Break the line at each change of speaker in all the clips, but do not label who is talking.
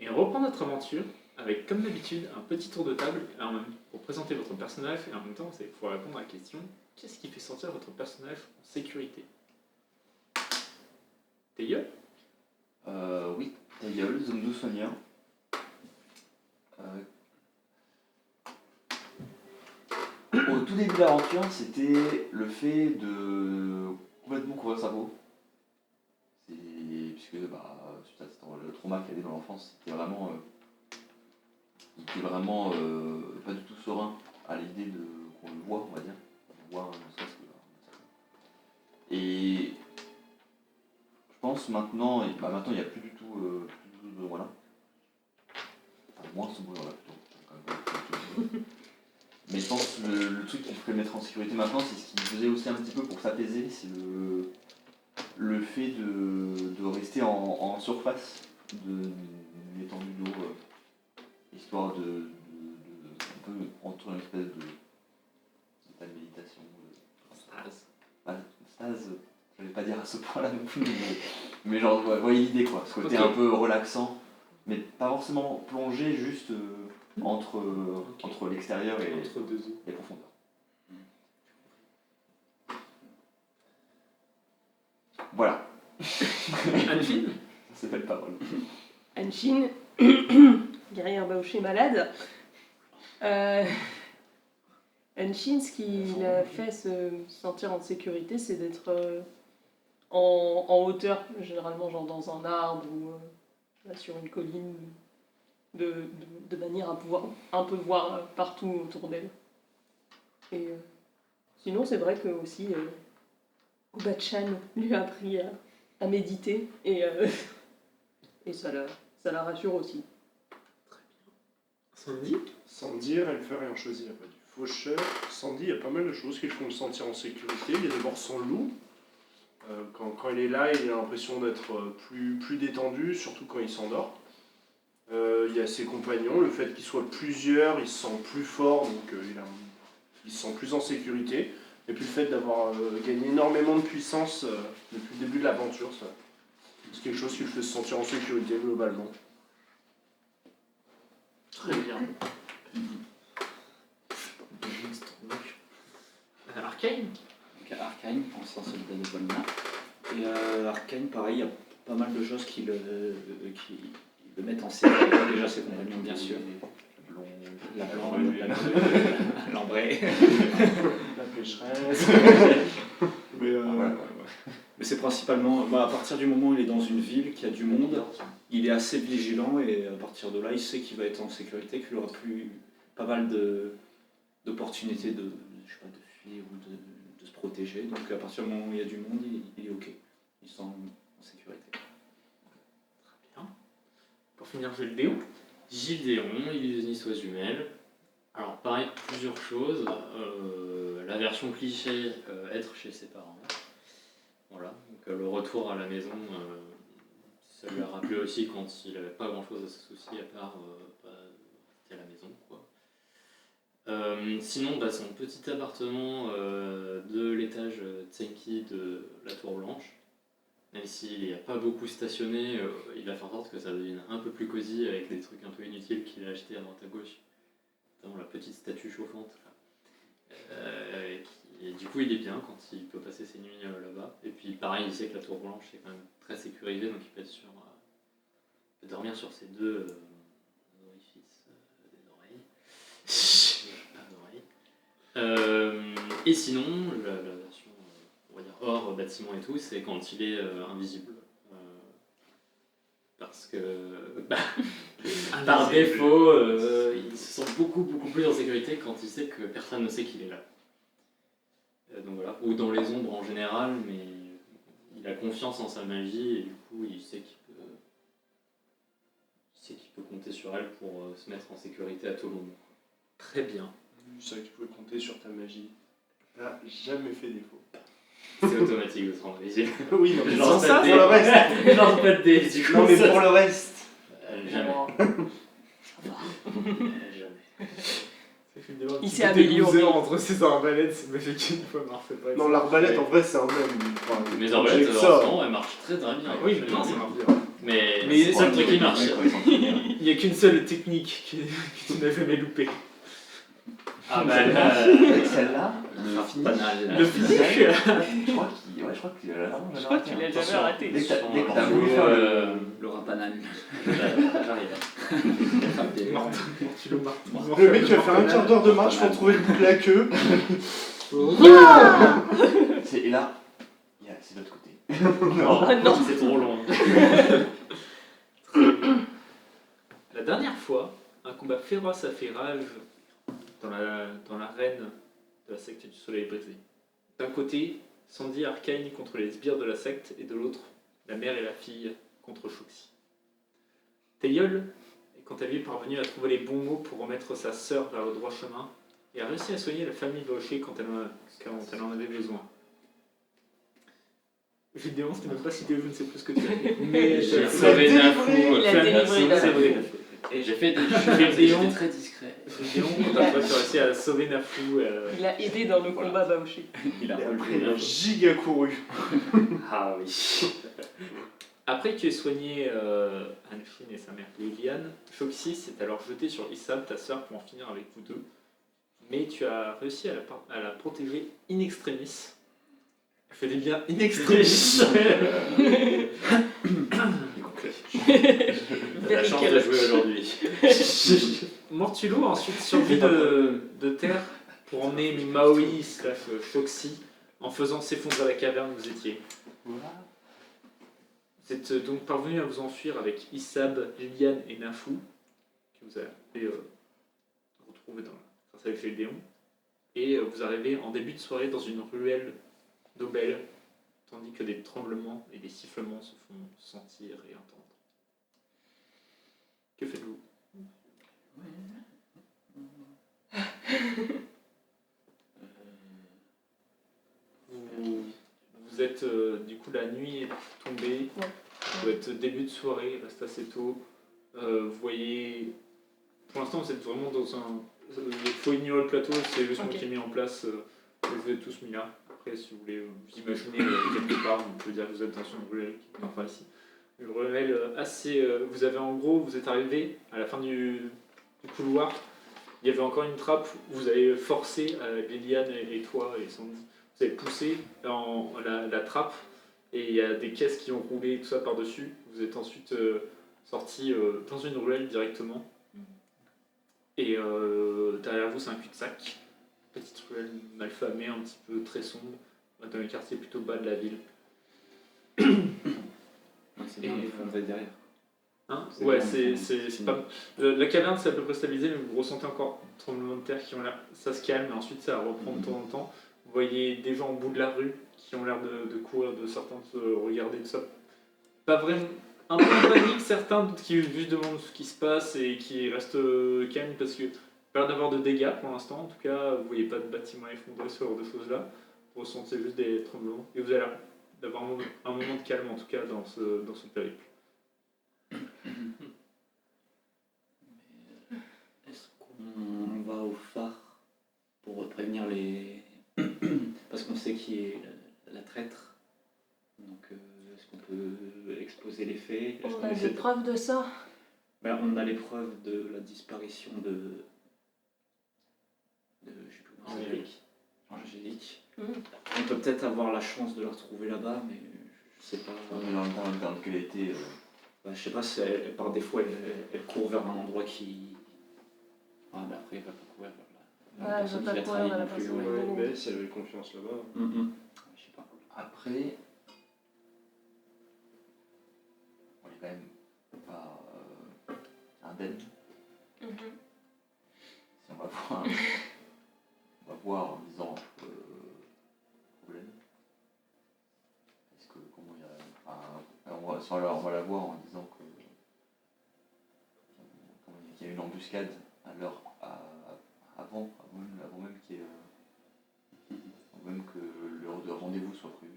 Et on reprend notre aventure avec, comme d'habitude, un petit tour de table pour présenter votre personnage et en même temps, vous allez pouvoir répondre à la question qu'est-ce qui fait sortir votre personnage en sécurité? Tailleul?
Oui, Tailleul, zone de soigneur. Au tout début de l'aventure, c'était le fait de complètement couvrir sa peau. Puisque suite à le trauma qu'il avait dans l'enfance, il était vraiment pas du tout serein à l'idée qu'on le voit, on va dire. On voit ne serait-ce que. Et je pense maintenant il n'y a plus du tout ce besoin-là. Enfin, moins ce besoin-là plutôt. Mais je pense que le truc qui peut le mettre en sécurité maintenant, c'est ce qu'il faisait aussi un petit peu pour s'apaiser, c'est le fait de rester en surface de l'étendue d'eau, histoire de un peu entre une espèce d'état de méditation. Stase, je vais pas dire à ce point-là non plus, mais genre, voyez l'idée quoi, ce côté un peu relaxant, mais pas forcément plongé, juste entre l'extérieur et les profondeurs. Voilà.
Anne-Fine?
Ça s'appelle parole.
Anne-Fine, guerrière bauchée malade. Anne-Fine, ce qui l'a fait se sentir en sécurité, c'est d'être en hauteur, généralement genre dans un arbre ou sur une colline, de manière à pouvoir un peu voir partout autour d'elle. Et sinon, c'est vrai que aussi, Oba-chan lui a appris à méditer et ça la rassure aussi.
Très bien.
Sandy, elle fait rien choisir. Il y a pas du faucheur. Sandy, il y a pas mal de choses qui le font le sentir en sécurité. Il y a d'abord son loup. Quand il est là, il a l'impression d'être plus détendu, surtout quand il s'endort. Il y a ses compagnons, le fait qu'ils soient plusieurs, il se sent plus fort, donc il se sent plus en sécurité. Et puis le fait d'avoir gagné énormément de puissance depuis le début de l'aventure, c'est quelque chose qui le fait se sentir en sécurité globalement.
Très bien. Arcane?
Arcane, ancien soldat de Volna. Et Arcane, pareil, il y a pas mal de choses qui le mettent en sécurité. Déjà, ses compagnons, bien sûr. La blonde, l'ambrée.
La pécheresse.
Mais c'est principalement, à partir du moment où il est dans une ville qui a du monde, il est assez vigilant et à partir de là, il sait qu'il va être en sécurité, qu'il aura pas mal d'opportunités de fuir ou de se protéger. Donc à partir du moment où il y a du monde, il est ok. Il se sent en sécurité.
Très bien. Pour finir, Gildéon. Gildéon, illusionniste aux jumelles. Alors pareil, plusieurs choses. La version cliché, être chez ses parents. Voilà, donc le retour à la maison, ça lui a rappelé aussi quand il n'avait pas grand chose à se soucier à part rester à la maison, quoi. Sinon, son petit appartement de l'étage Tsenki de la Tour Blanche, même s'il n'y a pas beaucoup stationné, il va faire en sorte que ça devienne un peu plus cosy avec des trucs un peu inutiles qu'il a achetés à droite à gauche, notamment la petite statue chauffante. Et du coup, il est bien quand il peut passer ses nuits là-bas. Et puis, pareil, il sait que la Tour Blanche est quand même très sécurisée, donc il peut être peut dormir sur ses deux orifices des oreilles. Et sinon, la version, on va dire, hors bâtiment et tout, c'est quand il est invisible. Parce que, par défaut, il se sent beaucoup plus en sécurité quand il sait que personne ne sait qu'il est là. Donc voilà, ou dans les ombres en général, mais il a confiance en sa magie et du coup il sait qu'il peut compter sur elle pour se mettre en sécurité à tout moment. Très bien.
Tu savais que tu pouvais compter sur ta magie. Elle n'a jamais fait défaut.
C'est automatique de se rendre visible.
Oui, non, mais
genre
sans ça,
pour
le reste.
Genre pas de dés, du coup.
Non, mais pour le reste.
Jamais.
Il s'est amélioré
entre ses arbalètes, ça m'a fait qu'une fois marche pas.
Non, l'arbalète en vrai c'est un même.
Mes arbalètes, heureusement, elles marchent très bien.
Oui, mais non, ça marche bien.
Mais c'est le seul truc qui marche.
Il n'y a qu'une seule technique que tu n'as jamais loupée.
Ah bah là,
Avec celle-là, le finish,
Banal.
Le physique.
je crois qu'il a vraiment
Je crois qu'il a jamais raté.
Dès que t'as voulu faire
Le rapanal.
Le mec, il va faire un quart d'heure de marche pour trouver le bout de la queue.
Et là, c'est de l'autre côté.
Ah non.
c'est trop long.
La dernière fois, un combat féroce a fait rage dans l'arène de la secte du soleil brisé. D'un côté, Sandy Arcane contre les sbires de la secte, et de l'autre, la mère et la fille contre Shuxi. Taeyeol est quant à lui parvenu à trouver les bons mots pour remettre sa sœur vers le droit chemin et a réussi à soigner la famille Brochet quand elle en avait besoin. Gédéon, c'était même pas cité, je ne sais plus ce que tu as fait. Mais
J'ai
j'ai
sauvé Nafou.
Il a délivré la
c'est vrai.
Et j'ai fait des
Gédéon,
j'étais très discret.
Gédéon, t'as pas réussi à sauver Nafou.
Il a aidé dans le combat Baoshi.
Il a
Et après,
relevé.
il a giga couru.
Ah oui.
Après que tu aies soigné Anshin et sa mère Liliane, Foxy s'est alors jeté sur Issam, ta sœur, pour en finir avec vous deux. Mais tu as réussi à la protéger in extremis. Elle fait des biens in extremis.
T'as la chance de jouer aujourd'hui.
Mortulo a ensuite survécu de terre pour emmener Maui / Foxy en faisant s'effondrer la caverne où vous étiez. Vous êtes donc parvenu à vous enfuir avec Issab, Liliane et Nafou, que vous avez retrouvé grâce avec Gédéon. Et vous arrivez en début de soirée dans une ruelle d'Aubel, tandis que des tremblements et des sifflements se font sentir et entendre. Que faites-vous ? Vous êtes du coup, la nuit est tombée, vous êtes début de soirée, il reste assez tôt. Vous voyez, pour l'instant vous êtes vraiment dans un... Il faut ignorer le plateau, c'est juste moi qui ai mis en place, vous êtes tous mis là. Après si vous voulez vous imaginer quelque part, on peut dire que vous êtes dans une ruelle, enfin ici. Une ruelle assez... vous avez en gros, vous êtes arrivé à la fin du couloir, il y avait encore une trappe où vous avez forcé Liliane et toi et Sandy. Vous avez poussé la trappe et il y a des caisses qui ont roulé tout ça par-dessus. Vous êtes ensuite sorti dans une ruelle directement. Et derrière vous, c'est un cul-de-sac. Petite ruelle mal famée, un petit peu très sombre, dans un quartier plutôt bas de la ville.
C'est bien, on va derrière.
Hein
C'est
ouais,
bien,
c'est pas... La caverne, c'est à peu près stabilisé, mais vous ressentez encore des tremblements de terre qui ont l'air... Ça se calme, et ensuite ça reprend de temps en temps. Vous voyez des gens au bout de la rue qui ont l'air de courir, de certains de se regarder, tout ça. Pas vraiment... Un peu en panique, certains qui juste demandent ce qui se passe et qui restent calmes parce que pas d'avoir de dégâts pour l'instant. En tout cas, vous voyez pas de bâtiments effondrés, ce genre de choses-là. Vous ressentez juste des tremblements. Et vous avez l'air d'avoir un moment de calme, en tout cas, dans ce périple.
Est-ce qu'on va au phare pour prévenir les... Parce qu'on sait qui est la traître. Donc est-ce qu'on peut exposer les faits?
On a des preuves de ça.
Ben, on a les preuves de la disparition de je sais plus comment ça s'appelle. Angélique. On peut peut-être avoir la chance de la retrouver là-bas, mais je sais pas.
Mais en même temps, regarde qu'elle a été.
Ben, je sais pas si par défaut elle court vers un endroit qui. Ah, mais après elle va pas courir vers la
Ouais,
personne
elle va
qui
pas
l'a
courir
trahi
vers la
non plus,
personne.
ouais.
Ouais, mais si elle avait confiance là-bas.
Je sais pas.
Après, on est quand même pas indemne. Si on va voir en disant problème. Est-ce que comment il y a on va la voir en disant que qu'il y a une embuscade à l'heure avant même qu'il y ait avant même que l'heure de rendez-vous soit prévue.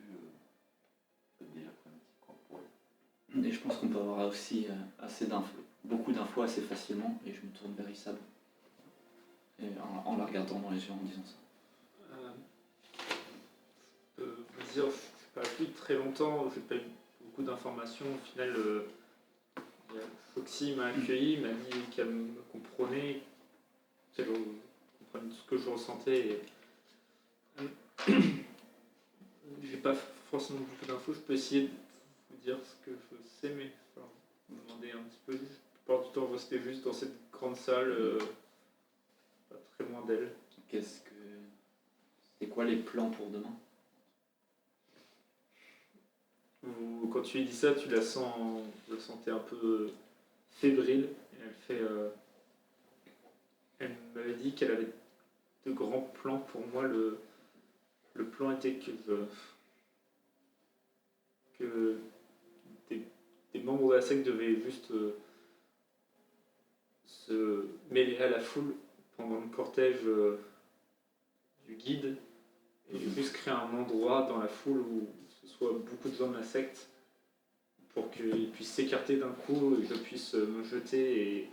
Peut-être déjà problématique quoi, pour elle.
Et je pense qu'on peut avoir aussi assez d'infos, beaucoup d'infos assez facilement, et je me tourne vers Issab. Et en la regardant dans les yeux en disant ça.
Vous dire, je n'ai pas appris très longtemps, j'ai pas eu beaucoup d'informations. Au final, Foxy m'a accueilli, m'a dit qu'elle me comprenait, qu'elle comprenait tout ce que je ressentais. Et... J'ai pas forcément beaucoup d'infos, je peux essayer de vous dire ce que je sais, mais enfin, vous demander un petit peu. La plupart du temps, je restais juste dans cette grande salle, pas très loin d'elle.
C'était quoi les plans pour demain?
Quand tu lui dis ça, tu la sentais un peu fébrile. Et elle m'avait dit qu'elle avait de grands plans pour moi. Le plan était que des membres de la secte devaient juste se mêler à la foule pendant le cortège du guide et juste créer un endroit dans la foule où ce soit beaucoup de gens de la secte pour qu'ils puissent s'écarter d'un coup et que je puisse me jeter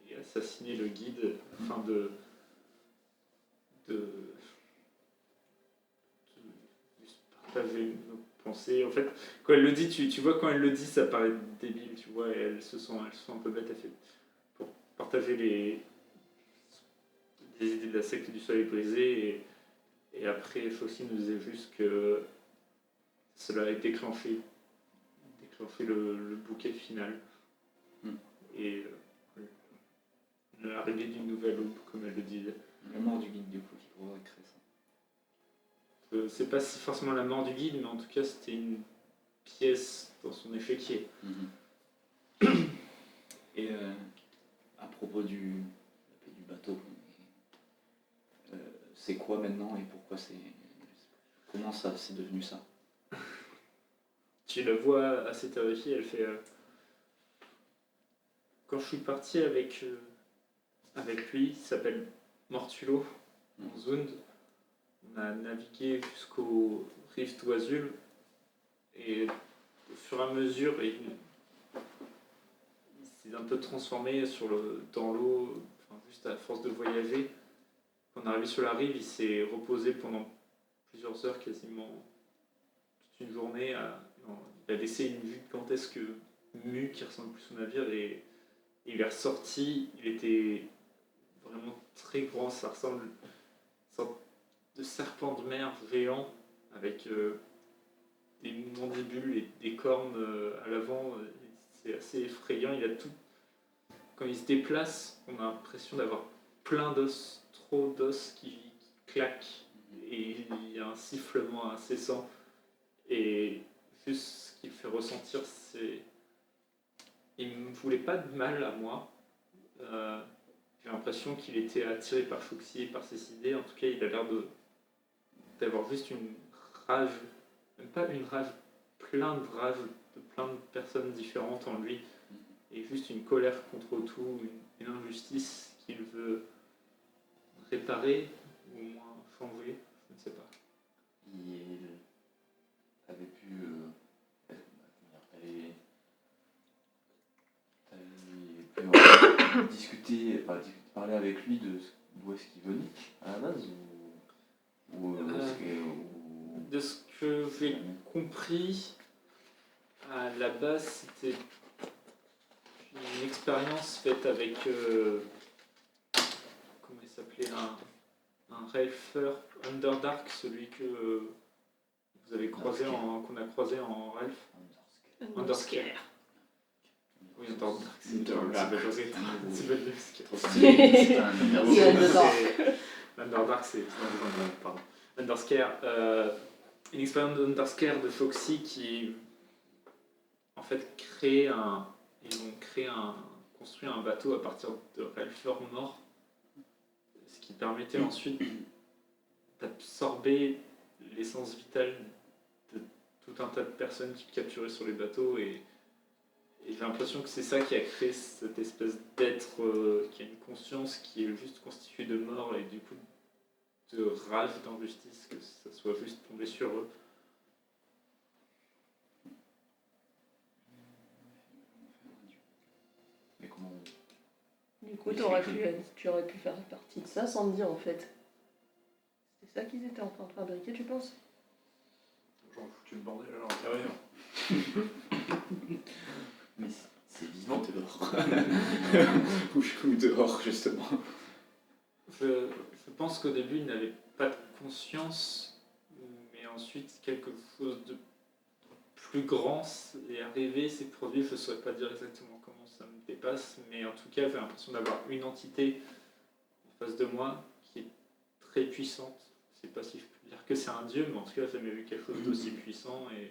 et assassiner le guide afin de juste partager nos pensées. En fait, quand elle le dit, tu vois, quand elle le dit, ça paraît débile, tu vois, et elle se sent un peu bête. Elle fait pour partager des idées de la secte du soleil brisé et après, Foxy nous disait juste que cela a déclenché le bouquet final. Et l'arrivée d'une nouvelle aube, comme elle le disait.
La mort du guide, du coup, qui pourrait créer ça.
C'est pas si forcément la mort du guide, mais en tout cas, c'était une pièce dans son échiquier.
Et à propos du bateau, c'est quoi maintenant et pourquoi comment ça c'est devenu ça?
Tu la vois assez terrifiée, elle fait quand je suis parti avec lui, il s'appelle Mortulo, en Zund, on a navigué jusqu'au Rift d'Oazul et au fur et à mesure il s'est un peu transformé dans l'eau, enfin, juste à force de voyager. Quand on est arrivé sur la rive, il s'est reposé pendant plusieurs heures, quasiment toute une journée. Il a laissé une vue gigantesque mue qui ressemble plus au navire et il est ressorti. Il était vraiment très grand, ça ressemble à une sorte de serpent de mer géant avec des mandibules et des cornes à l'avant. C'est assez effrayant. Il a tout. Quand il se déplace, on a l'impression d'avoir plein d'os, trop d'os qui claquent et il y a un sifflement incessant. Et juste ce qu'il fait ressentir, c'est. Il ne me voulait pas de mal à moi. J'ai l'impression qu'il était attiré par Foxy et par ses idées. En tout cas, il a l'air d'avoir juste une rage, même pas une rage, plein de rage de plein de personnes différentes en lui. Et juste une colère contre tout, une injustice qu'il veut réparer ou au moins changer, je ne sais pas.
Il avait pu. T'avais pu parler avec lui d'où est-ce qu'il venait à la base
De ce que j'ai compris, à la base, c'était une expérience faite avec. Comment il s'appelait un Ralpher Underdark, celui que vous avez croisé qu'on a croisé en Ralph. Underscare. Oui, Underdark, c'est Underdark, c'est. Pardon. Underscare. Une expérience d'Underscare de Foxy qui en fait construit un bateau à partir de Ralpher mort, ce qui permettait ensuite d'absorber l'essence vitale de tout un tas de personnes qui capturaient sur les bateaux et j'ai l'impression que c'est ça qui a créé cette espèce d'être qui a une conscience qui est juste constituée de mort et du coup de rage, d'injustice, que ça soit juste tombé sur eux.
Mais comment
Du coup, tu aurais pu faire partie de ça sans me dire en fait. C'est ça qu'ils étaient en train de fabriquer, tu penses?
J'en foutu le bordel à l'intérieur.
Mais c'est vivant.
Ou dehors, justement.
Je pense qu'au début, il n'avait pas de conscience, mais ensuite, quelque chose de plus grand est arrivé, s'est produit. Je ne saurais pas dire exactement comment ça me dépasse, mais en tout cas, j'ai l'impression d'avoir une entité en face de moi qui est très puissante. Je ne sais pas si je peux dire que c'est un dieu, mais en tout cas, j'ai jamais vu quelque chose d'aussi puissant. Et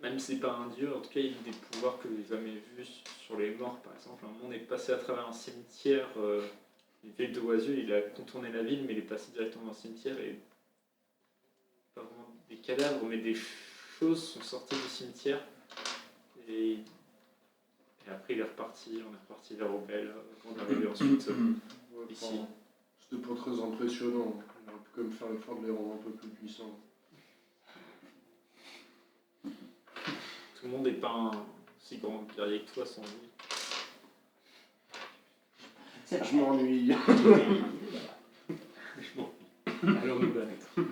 même si c'est pas un dieu, en tout cas, il a des pouvoirs que j'ai jamais vus sur les morts, par exemple. Un moment, on est passé à travers un cimetière. Une ville de Oisieux, il a contourné la ville, mais il est passé directement dans le cimetière et pas vraiment des cadavres, mais des choses sont sorties du cimetière. Et après, on est reparti vers Aubel, on est arrivé ensuite ici.
C'était pas très impressionnant. On aurait pu quand même faire l'effort de les rendre un peu plus puissants.
Tout le monde n'est pas un si grand guerrier que toi, sans doute.
Je m'ennuie.
Alors nous battre.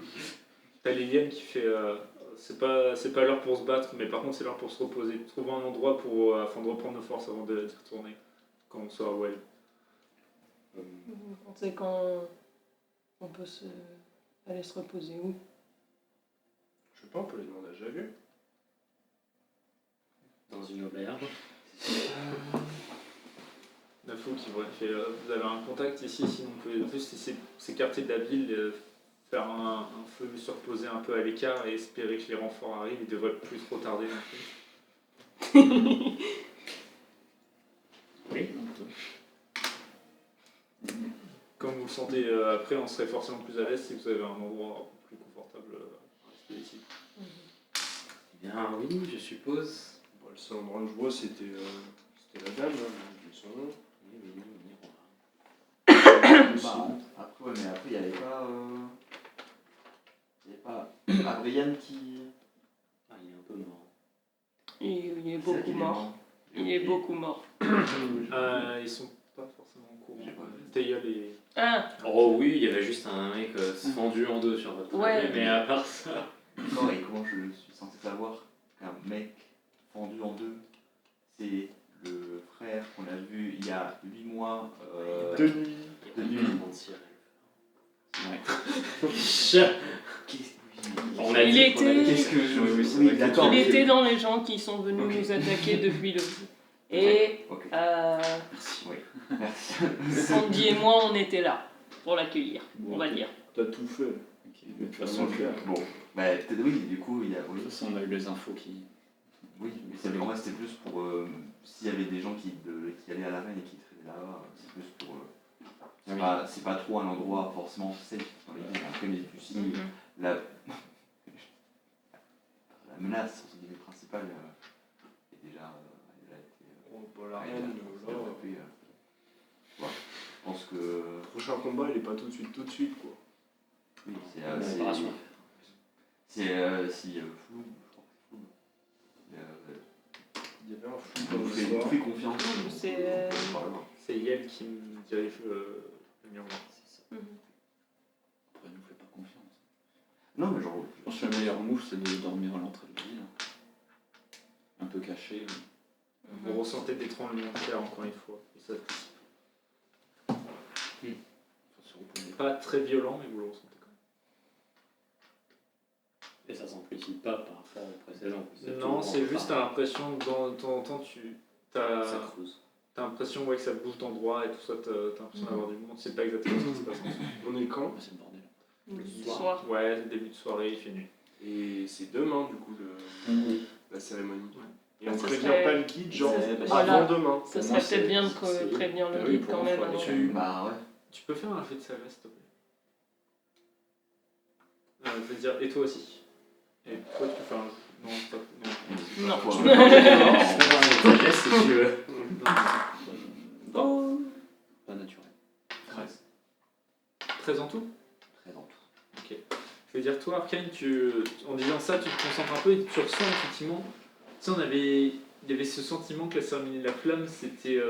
T'as Liliane qui fait c'est pas l'heure pour se battre, mais par contre c'est l'heure pour se reposer. Trouvons un endroit afin de reprendre nos forces avant d'y retourner quand on sera well.
Vous pensez quand on peut aller se reposer où?
Je sais pas, on peut les demander à Javier.
Dans une auberge.
Nafou qui fait vous avez un contact ici, sinon on peut juste s'écarter de la ville, faire un feu, se reposer un peu à l'écart et espérer que les renforts arrivent. Ils devraient plus trop tarder non plus.
Oui.
Comme vous le sentez après, on serait forcément plus à l'aise si vous avez un endroit plus confortable à rester ici.
Eh bien oui, je suppose.
Bon, le seul endroit que je vois, c'était la dame, hein, j'ai oublié son nom.
Oui,
Bah, après, ouais, mais après, il n'y avait pas. Il n'y avait pas. Adrien qui.
Ah, il est un peu mort.
Il est
C'est vrai
beaucoup
qu'il est
mort.
mort.
Il est beaucoup mort.
Ils sont pas forcément au courant.
J'ai pas vu.
Théiol et...
Ah,
Oh oui, il y avait juste un mec fendu en deux sur votre
Ouais.
projet, mais à part ça.
D'accord, et comment je suis censé savoir qu'un mec fendu en deux, c'est le frère qu'on a vu il y a 8 mois
De nuit.
Il y a
De
pas
nuit.
de mentir.
On
a dit qu'on allait-
Qu'est-ce que je.
Oui, c'est
Oui,
vrai que-
d'accord.
il
mais-
était dans les gens qui sont venus
Ok.
nous attaquer depuis le... Et
Ok,
Merci.
oui, merci.
Sandy et moi, on était là pour l'accueillir, on va dire.
T'as tout fait.
De toute façon,
Bon, bah peut-être oui, du coup, il y a. Oui,
de toute façon, on a eu les infos qui.
oui, mais en vrai, c'était plus pour. S'il y avait des gens qui allaient à l'arène et qui traînaient là-bas, c'est plus pour. C'est pas trop un endroit forcément safe dans les villes. Après, mais tu sais, la menace entre guillemets, principale est déjà été
Oh, bah, la reine, là.
développée. Voilà. Je pense que.
Le prochain combat, il est pas tout de suite, quoi.
Oui, c'est.
La préparation.
Si flou, je crois que c'est flou.
Il y avait un flou
On
dans
vous fait,
l'histoire.
confiance.
C'est...
C'est Yel qui me dirige le miroir.
Après, nous fait pas confiance.
Non, mais genre.
Je pense que le meilleur move, c'est de dormir à l'entrée de la ville. Un peu caché.
Vous ressentez des tremblements de terre encore une fois. Et ça,
Faut se reposer.
pas très violent, mais vous le ressentez quand
Et ça s'amplifie pas par rapport au précédent.
même. Non, c'est juste, t'as l'impression que de temps en temps, t'as
Ça creuse.
l'impression que ça bouge d'endroit et tout ça, t'as l'impression d'avoir du monde. C'est pas exactement ce qui se passe ensuite.
On est quand?
C'est le bordel.
Le soir.
Ouais, début de soirée, il fait nuit.
Et c'est demain, du coup, la cérémonie. Et on
Ça
prévient
serait-
pas le guide, genre,
Voilà.
avant demain.
Ça
Pour
serait
moi,
peut-être bien de
c'est-
prévenir le
oui,
guide
pour
quand
moi,
même.
faut aller
avant.
chez-
Bah ouais.
Tu peux faire un jet de sagesse, s'il te plaît. Je veux dire, et toi aussi. Et toi, tu peux faire un. Non, pas. Non.
Non.
Quoi.
Sagesse, si tu veux.
Oh.
Pas naturel.
13.
13 en tout.
13 en tout.
Ok. Je veux dire, toi, Arcane, en disant ça, tu te concentres un peu et tu ressens effectivement. Tu sais, il y avait ce sentiment que la cérémonie de la flamme, c'était.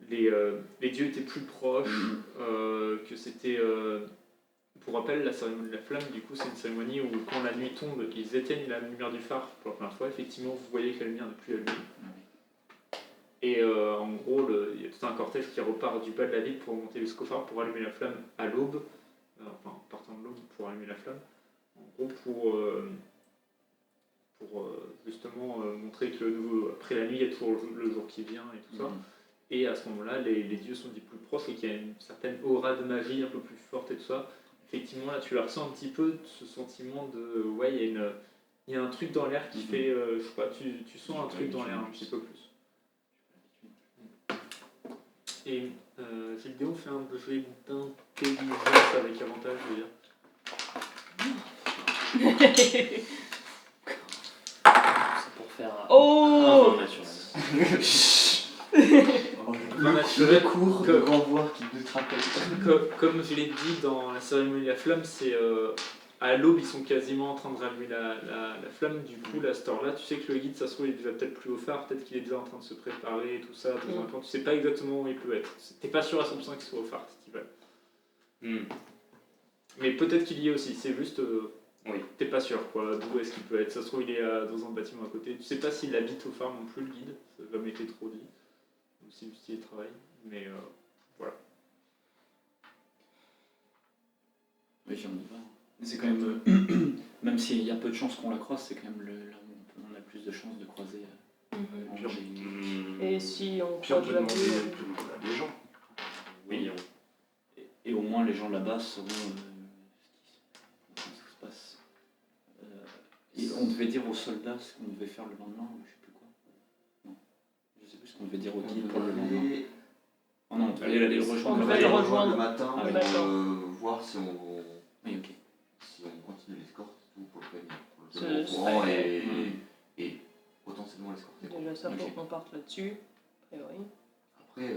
Les dieux étaient plus proches, que c'était. pour rappel, la cérémonie de la flamme, du coup, c'est une cérémonie où quand la nuit tombe, ils éteignent la lumière du phare pour la première fois. Effectivement, vous voyez que la lumière n'est plus allumée. Et en gros, il y a tout un cortège qui repart du bas de la ville pour monter jusqu'au phare pour allumer la flamme à l'aube. Enfin, partant de l'aube pour allumer la flamme. En gros, pour justement montrer que après la nuit, il y a toujours le jour qui vient et tout ça. Et à ce moment-là, les dieux sont des plus proches et qu'il y a une certaine aura de magie un peu plus forte et tout ça. Effectivement, là, tu la ressens un petit peu, ce sentiment de... Ouais, il y a un truc dans l'air qui fait... je sais pas, tu sens un truc dans l'air un petit peu plus. Et Gildéon fait un jet d'intelligence avec avantage, je veux dire.
C'est pour faire
Oh
un naturel.
Le cours de renvoi qui te rappelle.
Comme je l'ai dit dans la cérémonie de la flamme, c'est à l'aube, ils sont quasiment en train de rallumer la flamme. Du coup, à cette heure-là, tu sais que le guide, ça se trouve, il est déjà peut-être plus au phare, peut-être qu'il est déjà en train de se préparer et tout ça. Dans un plan. Tu sais pas exactement où il peut être. T'es pas sûr à 100% qu'il soit au phare cet hiver. Mais peut-être qu'il y est aussi, c'est juste.
Oui.
T'es pas sûr, quoi, d'où est-ce qu'il peut être. Ça se trouve, il est dans un bâtiment à côté. Tu sais pas s'il habite au phare non plus, le guide. Ça n'a jamais été trop dit. Ou s'il y travaille. Mais voilà.
Oui, on y va. C'est quand même, même s'il y a peu de chances qu'on la croise, c'est quand même là où on a plus de chances de croiser.
Et si on
Puis on
croise
peut
la
demander
boue,
à des gens.
Oui,
Et au moins les gens là-bas sauront ce qui se passe. Et on devait dire aux soldats ce qu'on devait faire le lendemain, je sais plus quoi. Non, je sais plus ce qu'on devait dire au guide pour le lendemain. Oh non, on devait aller le rejoindre.
On devait le rejoindre
le matin
Ah oui.
pour
D'accord.
voir si on
Oui, ok.
continue l'escorte tout pour le prévenir. Pour le
Ce
tenir au courant
serait-
et potentiellement l'escorter.
déjà ça faut
Ok.
qu'on parte là-dessus, a priori.
Après,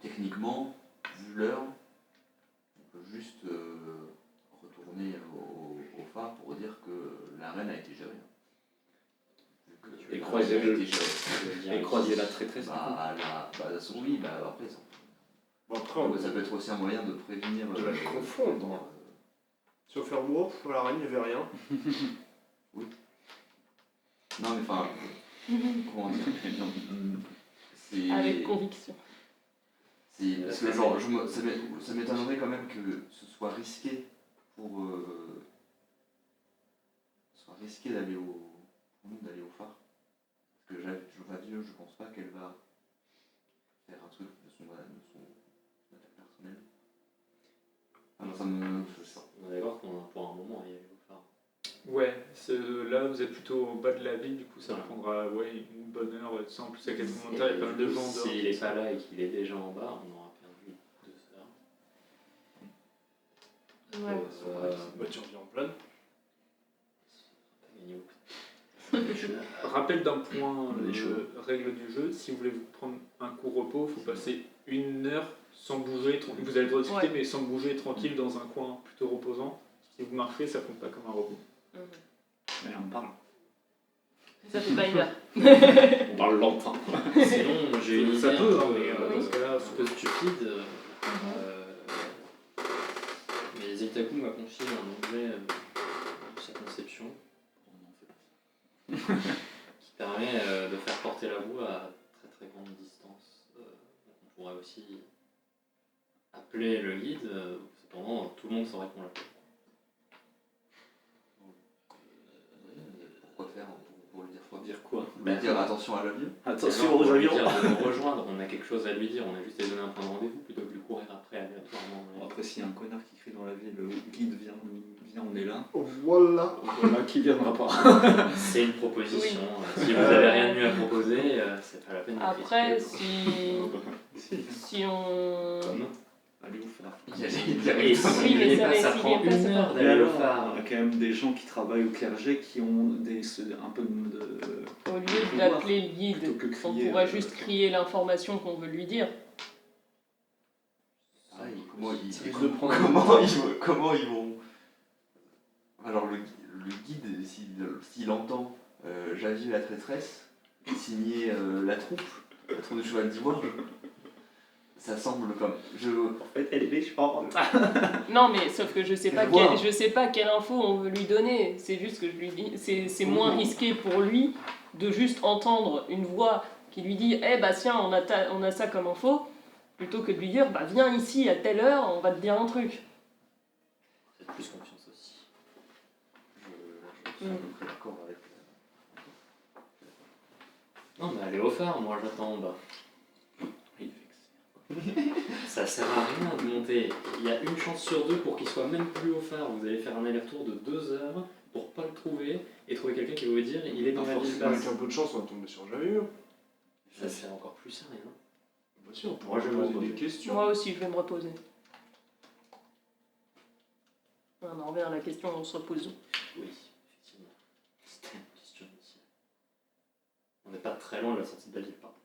techniquement, vu l'heure, on peut juste retourner au phare pour dire que la reine a été gérée.
Et croiser le-
été gérée.
Et croiser la traîtresse.
Bah, oui, après, ça,
Bon, après, on
ça peut être aussi un moyen de prévenir.
de la confondre. Si on fait wow, la reine, il n'y avait rien.
Non, mais enfin, comment dire
Non,
c'est...
Avec conviction.
Parce que genre, ça m'étonnerait quand même que ce soit risqué d'aller au phare. Parce que Jovadieu, je pense pas qu'elle va faire un truc de son attaque personnelle. Ah non, ça me... je sais pas.
On va voir qu'on va pour un moment y aller au phare.
Ouais, là vous êtes plutôt au bas de la ville, du coup ça
Voilà.
prendra une bonne heure. Et ça, en plus, avec les commentaires, il y a pas mal de gens dehors.
S'il est pas là et qu'il est déjà en bas, on aura perdu 2 heures.
Ouais.
Bah, tu reviens en plane.
Pas gagné beaucoup.
Rappel d'un point,
Les cheveux.
règle du jeu, si vous voulez vous prendre un court repos, il faut passer 1 heure sans bouger. Vous avez le droit de discuter,
Ouais.
mais sans bouger, tranquille, dans un coin plutôt reposant. Si vous marchez, ça compte pas comme un repos.
mais on parle.
Ça fait pas une heure.
On parle lentement.
Sinon, moi, j'ai une idée
Ça
un
peut,
peu,
hein, mais
dans ce cas-là, un peu stupide. Mais Zetaku m'a confié un objet de sa conception qui permet de faire porter la boue à très très grande distance. Donc on pourrait aussi appeler le guide, cependant tout le monde saurait qu'on l'appelle.
Pourquoi faire pour lui dire quoi
Dire quoi?
Pour lui dire attention à l'avion.
Attention
Pour
aux
lui
avions.
dire de nous rejoindre, on a quelque chose à lui dire, on a juste à lui donner un point de rendez-vous plutôt que de lui courir après aléatoirement.
Après, s'il y a un connard qui crie dans la ville, le guide vient, on est là.
Voilà.
Voilà, qui viendra pas.
C'est une proposition. Si vous n'avez rien de mieux à proposer, c'est pas la peine de
Après,
critiquer.
si on...
Comme.
Allez au phare.
Et si
Oui, mais
il
ça
est pas,
va,
ça
s'il
prend
y a pas, c'est
1 heure
pas-
d'aller au
Alors,
phare.
il y a quand même des gens qui travaillent au clergé qui ont un peu de...
Au lieu d'appeler le guide,
Plutôt que
on
crier,
pourrait juste crier l'information qu'on veut lui dire.
Comment ils vont... Alors le guide, s'il entend Javier la traîtresse, signer la troupe du cheval d'Ivoire, Ça semble comme.
En fait, elle est méchante.
Non, mais sauf que je sais pas,
Je vois.
je sais pas quelle info on veut lui donner. C'est juste que je lui dis, c'est moins risqué pour lui de juste entendre une voix qui lui dit, eh bah tiens, on a ça comme info, plutôt que de lui dire, bah viens ici à telle heure, on va te dire un truc.
Faites plus confiance aussi. Je suis à peu près d'accord avec. Non, mais allez au phare, moi j'attends. Bah. Il est vexé. Ça sert à rien de monter. Il y a une chance sur deux pour qu'il soit même plus au phare. Vous allez faire un aller-retour de 2 heures pour pas le trouver et trouver quelqu'un qui va vous dire il est dans la ville
Avec
basse.
un peu de chance, on va tomber sur Javier.
Ça sert encore plus à rien.
Bah si, on
Moi,
pourra
je vais
poser
me reposer.
des questions.
Moi aussi, je vais me reposer. On en revient à la question, on se repose.
Oui, effectivement. C'était une question initiale. On n'est pas très loin de la sortie de la ville, par contre.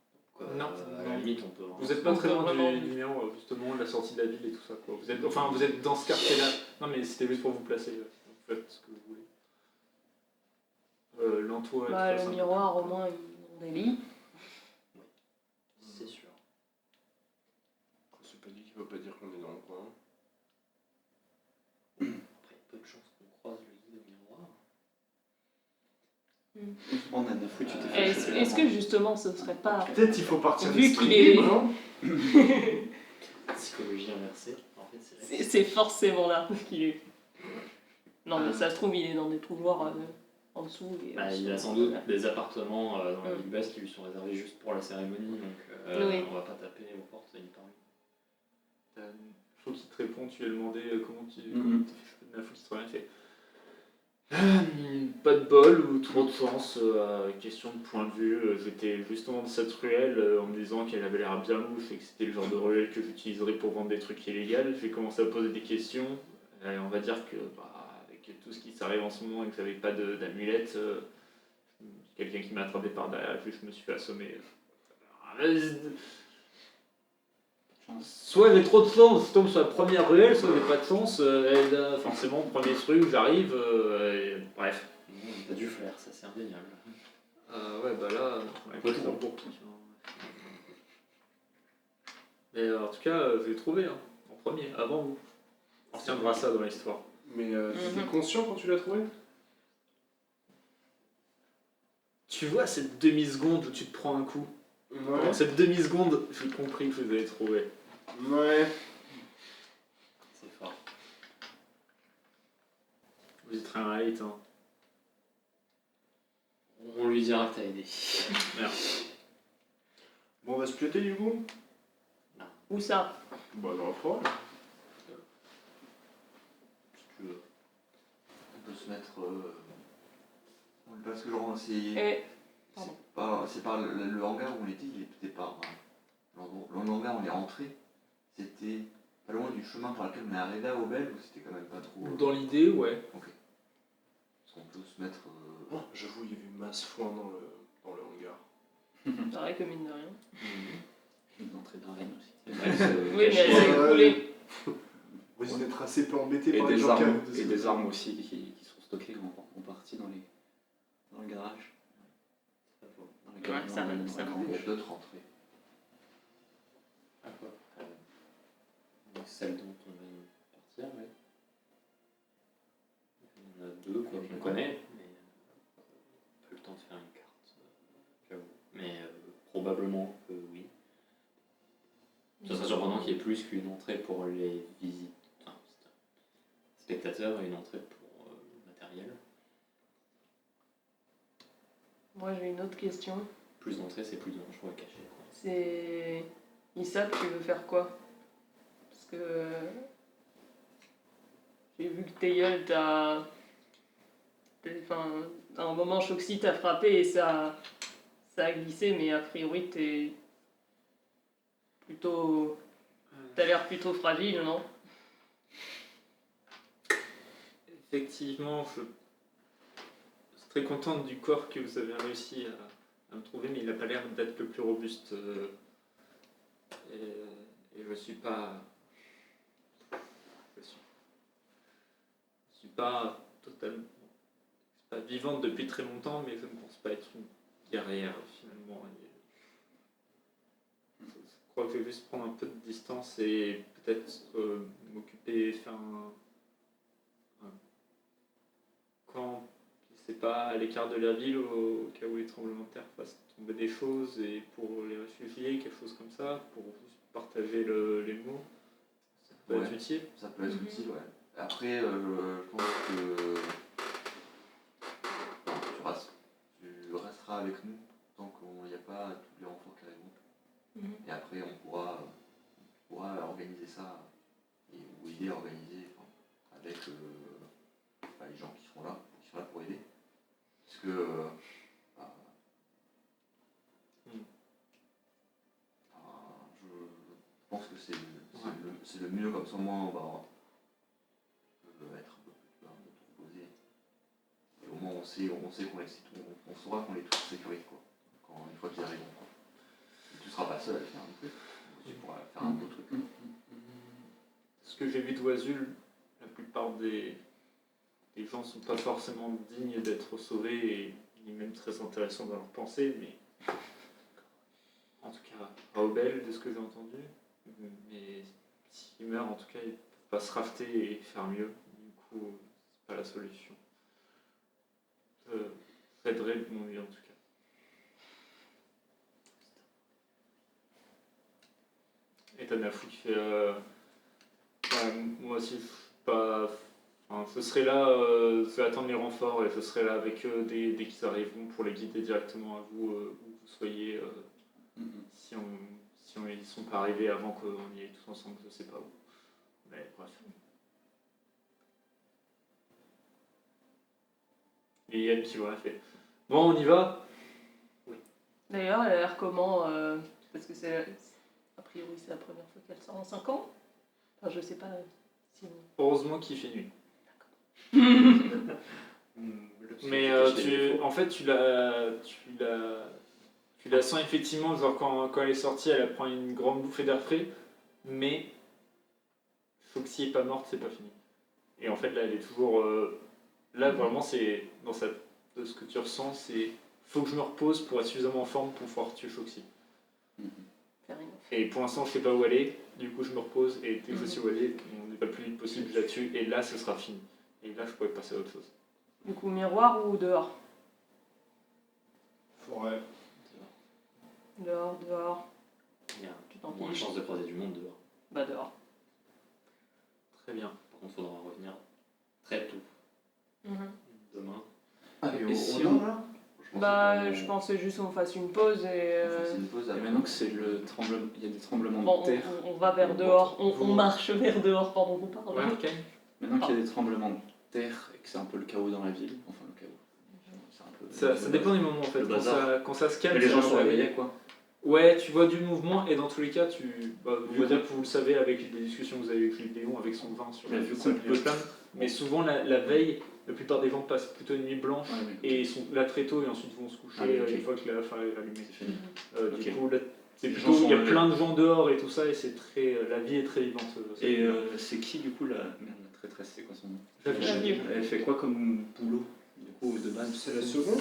Donc,
Non,
à
non.
la limite, on peut.
Vous n'êtes pas très loin
Vraiment.
du numéro, justement, de la sortie de la ville et tout ça. Quoi. Vous êtes dans ce quartier-là. Non, mais c'était juste pour vous placer. Vous faites ce que vous voulez. L'entour est
Bah,
très
le
sympa.
miroir, au moins, ils ont des lits.
C'est sûr.
C'est pas dit qu'il va pas dire qu'on est dans le coin.
Après, peu de chances qu'on croise le guide au miroir.
On a 9 fois, tu t'es fait
Est-ce
choper
est-ce
avant.
que justement, ce serait pas.
Peut-être il faut partir
Vu
d'esprit
qu'il est-
libre, hein.
Psychologie inversée, en fait, c'est vrai.
C'est forcément là qu'il est. Non, mais
Ah.
ça se trouve, il est dans des couloirs en dessous. Et,
Bah, il a sans doute des appartements dans la ville basse qui lui sont réservés juste pour la cérémonie, donc
Oui.
on va pas taper aux portes une par une.
Je trouve qu'il te répond, tu lui as demandé comment tu
Mhm.
t'es fait choper de la foule, il te revient, il fait pas de bol ou trop de sens, question de point de vue. J'étais justement dans cette ruelle en me disant qu'elle avait l'air bien louche et que c'était le genre de ruelle que j'utiliserais pour vendre des trucs illégaux. J'ai commencé à poser des questions. Et on va dire que avec tout ce qui s'arrive en ce moment et que j'avais pas d'amulette, quelqu'un qui m'a attrapé par derrière, puis je me suis fait assommer. Soit j'ai trop de chance, je tombe sur la première ruelle, soit j'ai pas de chance, et là, forcément, premier truc, j'arrive, bref.
T'as du flair, ça c'est indéniable.
Ouais, bah là, on
peu trop.
pour qui, hein. Mais en tout cas, je l'ai trouvé, hein, en premier, avant vous. On retiendra ça dans l'histoire.
Mais t'étais
Mhm.
conscient quand tu l'as trouvé?
Tu vois cette demi-seconde où tu te prends un coup?
Ouais.
Pendant cette demi-seconde, j'ai compris que je l'avais trouvé.
Ouais.
C'est fort.
Vous êtes un hate, hein.
On lui dira que t'as aidé.
Merde.
Bon, on va se splitter du coup?
Où ça?
Bah, dans la forêt.
Si tu veux. On peut se mettre. Parce que genre, c'est.
Eh, pardon.
C'est par le hangar où on était, il était par. Le hangar où on est rentré, c'était pas loin du chemin par lequel on est arrivé à Aubel ou c'était quand même pas trop.
Dans l'idée, ouais.
Parce qu'on peut se mettre.
Oh, j'avoue, il y avait masse foin dans le hangar.
C'est vrai que mine de rien.
Une entrée d'un reine aussi.
Oui, mais elle s'est
Ouais.
écroulée.
Vous êtes assez peu embêtés
Et
par les
des
gens qui
armes,
arrivent de
et
ce
des
côté.
armes aussi qui sont stockées en partie dans le garage. Dans les
Ouais, ça,
dans
ça
les
me
grands
Il y a
poches.
d'autres entrées.
À quoi Donc celle dont on vient de partir, ouais. Il y en a deux qu'on connaît, mais pas eu le temps de faire une carte, j'avoue. Mais probablement que oui. Ce serait surprenant qu'il y ait plus qu'une entrée pour les spectateurs et une entrée pour le matériel.
Moi, j'ai une autre question.
Plus d'entrées, c'est plus dangereux à cacher. Quoi.
C'est. Issa, tu veux faire quoi? Parce que. J'ai vu que Teyol t'a. Enfin, à un moment, Shoxy t'a frappé et ça a glissé, mais a priori, t'es. Plutôt. T'as l'air plutôt fragile, non?
Effectivement, je suis très contente du corps que vous avez réussi à me trouver, mais il n'a pas l'air d'être le plus robuste. Et je suis pas. Je suis pas totalement. Pas vivante depuis très longtemps, mais je ne pense pas être une guerrière finalement. Je crois que je vais juste prendre un peu de distance et peut-être m'occuper, faire un camp, je sais pas, à l'écart de la ville au cas où les tremblements de terre fassent tomber des choses et pour les réfugiés, quelque chose comme ça, pour juste partager les mots. Ça peut être
Ouais.
utile.
Ça peut être
Mhm.
utile, ouais. Après, je pense que tu resteras avec nous tant qu'il n'y a pas tous les renforts qui arriveront.
Mhm.
Et après, on pourra organiser ça ou aider à organiser avec les gens qui sont là pour aider. Parce que je pense que c'est le mieux, comme ça, moi, on va être un peu reposé. Et au moins, on sait on saura qu'on est tous en sécurité, quoi. Une fois qu'ils arriveront, quoi. Et tu ne seras pas seul à le faire non plus. Tu pourras faire un autre truc.
Ce que j'ai vu d'Oisul, la plupart des gens ne sont pas forcément dignes d'être sauvés et ni même très intéressants dans leurs pensées, mais en tout cas, Raubel, de ce que j'ai entendu, mais s'ils meurent, en tout cas, ils ne peuvent pas se rafter et faire mieux. Du coup, c'est pas la solution. J'aiderai de mon mieux, en tout cas. Et Tanafou qui fait moi aussi je serai là, je vais attendre les renforts et je serai là avec eux dès qu'ils arriveront pour les guider directement à vous où vous soyez si ils sont pas arrivés avant qu'on y aille tous ensemble, je sais pas où. Mais bref. Et Yann qui voilà fait bon on y va.
D'ailleurs, elle a l'air comment parce que a priori c'est la première fois qu'elle sort en 5 ans. Enfin, je sais pas si.
Heureusement qu'il fait nuit. Mais en fait tu la sens effectivement, genre quand elle est sortie, elle prend une grande bouffée d'air frais, mais Foxy est pas morte, c'est pas fini. Et en fait là elle est toujours là vraiment c'est de ce que tu ressens, c'est faut que je me repose pour être suffisamment en forme pour pouvoir tuer Foxy. Et pour l'instant je sais pas où elle est, du coup je me repose et dès que je sais où elle est, on n'est pas le plus vite possible, je la tue et là ce sera fini. Et là je pourrais passer à autre chose.
Du coup, miroir ou dehors?
Forêt.
Dehors.
Il y a
Tu t'en
moins de
fiches?
chance de croiser du monde dehors.
Bah dehors.
Très bien. Par contre, il faudra revenir très tôt. Demain.
Et si
nord,
on-
là
Je pensais juste qu'on fasse une pause et.
C'est une pause
Et
après.
maintenant que c'est le tremblement, il y a des tremblements
Bon,
de terre.
on va vers dehors, on marche vers dehors pendant qu'on parle.
Ouais, ok.
Maintenant qu'il y a des tremblements de terre et que c'est un peu le chaos dans la ville, enfin le chaos. C'est un peu.
Ça dépend des moments en fait.
Le bazar.
Quand ça se calme,
Mais les
ça
gens
va
sont
aller.
réveillés quoi.
Ouais, tu vois du mouvement et dans tous les cas, on va dire que vous le savez avec les discussions que vous avez avec Léon, avec son vin sur
Mais
la
vu
sur
qu'on
le
peut-
flamme. Mais souvent la veille, la plupart des gens passent plutôt une nuit blanche
Ouais, mais-
et ils sont là très tôt et ensuite vont se coucher
Ah oui, ok.
une fois que la flamme est allumée.
C'est fini.
Du
Ok.
coup, là, c'est
Les
plutôt
gens sont
il y a
levés.
plein de gens dehors et tout ça et c'est très la vie est très vivante.
Et c'est qui du coup la traîtresse, c'est quoi son nom?
Javier.
Elle fait quoi comme boulot du coup de base?
C'est la seconde.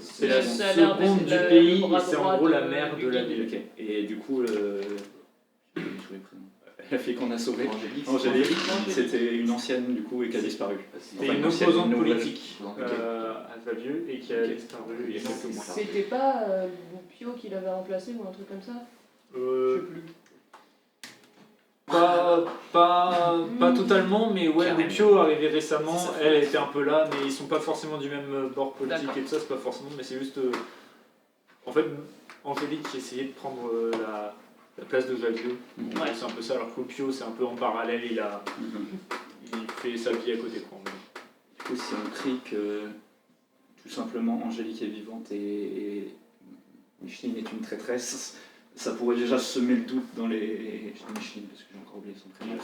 C'est la
Ça a l'air
seconde
d'être
du
le
pays
bras
et c'est en
droit
gros la
de-
mère
du
de la
guide.
ville.
Ok. Et du coup, j'ai oublié tous les prénoms. La fille qu'on a sauvée,
Angélique.
Angélique, c'était une ancienne du coup et qui a disparu.
C'était
Enfin,
une
ancienne,
opposante
nouvelle.
politique
Ok.
à Javieux et qui a
Ok.
disparu il y a quelques mois.
C'était pas Boupio qui l'avait remplacé ou un truc comme ça? Je sais plus.
Pas totalement, mais ouais,
Carrément.
Boupio arrivé récemment,
C'est ça.
elle était un peu là, mais ils sont pas forcément du même bord politique
D'accord.
et tout ça, c'est pas forcément, mais c'est juste. En fait, Angélique qui essayait de prendre la place de Javieux,
Ouais.
c'est un peu ça, alors que Boupio c'est un peu en parallèle, il fait sa vie à côté. Quoi.
Du coup, si on crie que tout simplement Angélique est vivante et Micheline est une traîtresse, ça pourrait déjà semer le doute dans les. Je dis Micheline parce que j'ai encore oublié son prénom.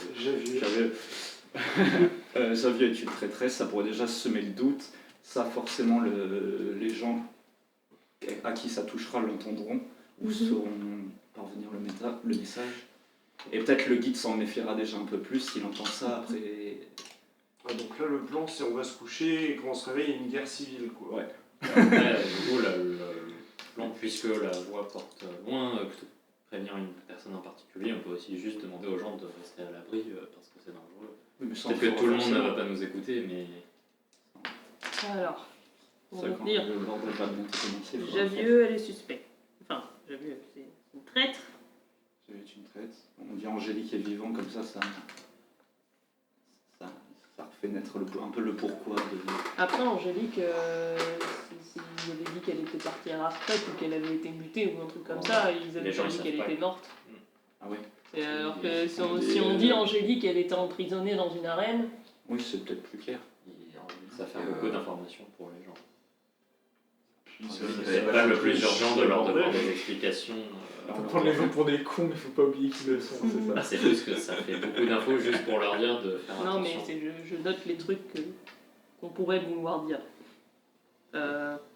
Javier est une traîtresse, ça pourrait déjà semer le doute. Ça, forcément, les gens à qui ça touchera l'entendront ou sauront parvenir le message. Et peut-être le guide s'en méfiera déjà un peu plus s'il entend ça après.
Ah, donc là, le plan, c'est on va se coucher et quand on se réveille, il y a une guerre civile, quoi.
Ouais.
Après, du coup, le plan, puisque la voie porte loin, plutôt prévenir une personne en particulier, on peut aussi juste demander aux gens de rester à l'abri parce que c'est dangereux.
Oui, mais ça,
Peut-être
on
que
fera
tout le monde ne
forcément.
va pas nous écouter, mais
Alors, pour
C'est vrai, quand
retenir,
l'ordre va monter commencer, il faudra
Javieux, elle est suspecte. Enfin, Javieux, c'est une traître.
C'est une traite. On dit Angélique est vivant, comme ça refait naître un peu le pourquoi de.
Après, Angélique, s'ils avaient dit qu'elle était partie à la retraite ou qu'elle avait été mutée ou un truc comme ça, ils avaient
Les gens,
pas
ils
dit
savent
qu'elle
pas.
était morte.
Ah oui.
Et alors que
Et-
si on dit Angélique, elle était emprisonnée dans une arène,
Oui, c'est peut-être plus clair.
ça fait beaucoup d'informations pour les gens.
Puis,
C'est pas le plus urgent de leur demander des explications.
Faut prendre les gens pour des cons, mais faut pas oublier qu'ils le sont, c'est ça.
Ah, c'est juste que ça fait beaucoup d'infos juste pour leur dire de faire
non mais
attention.
je note les trucs qu'on pourrait vouloir dire.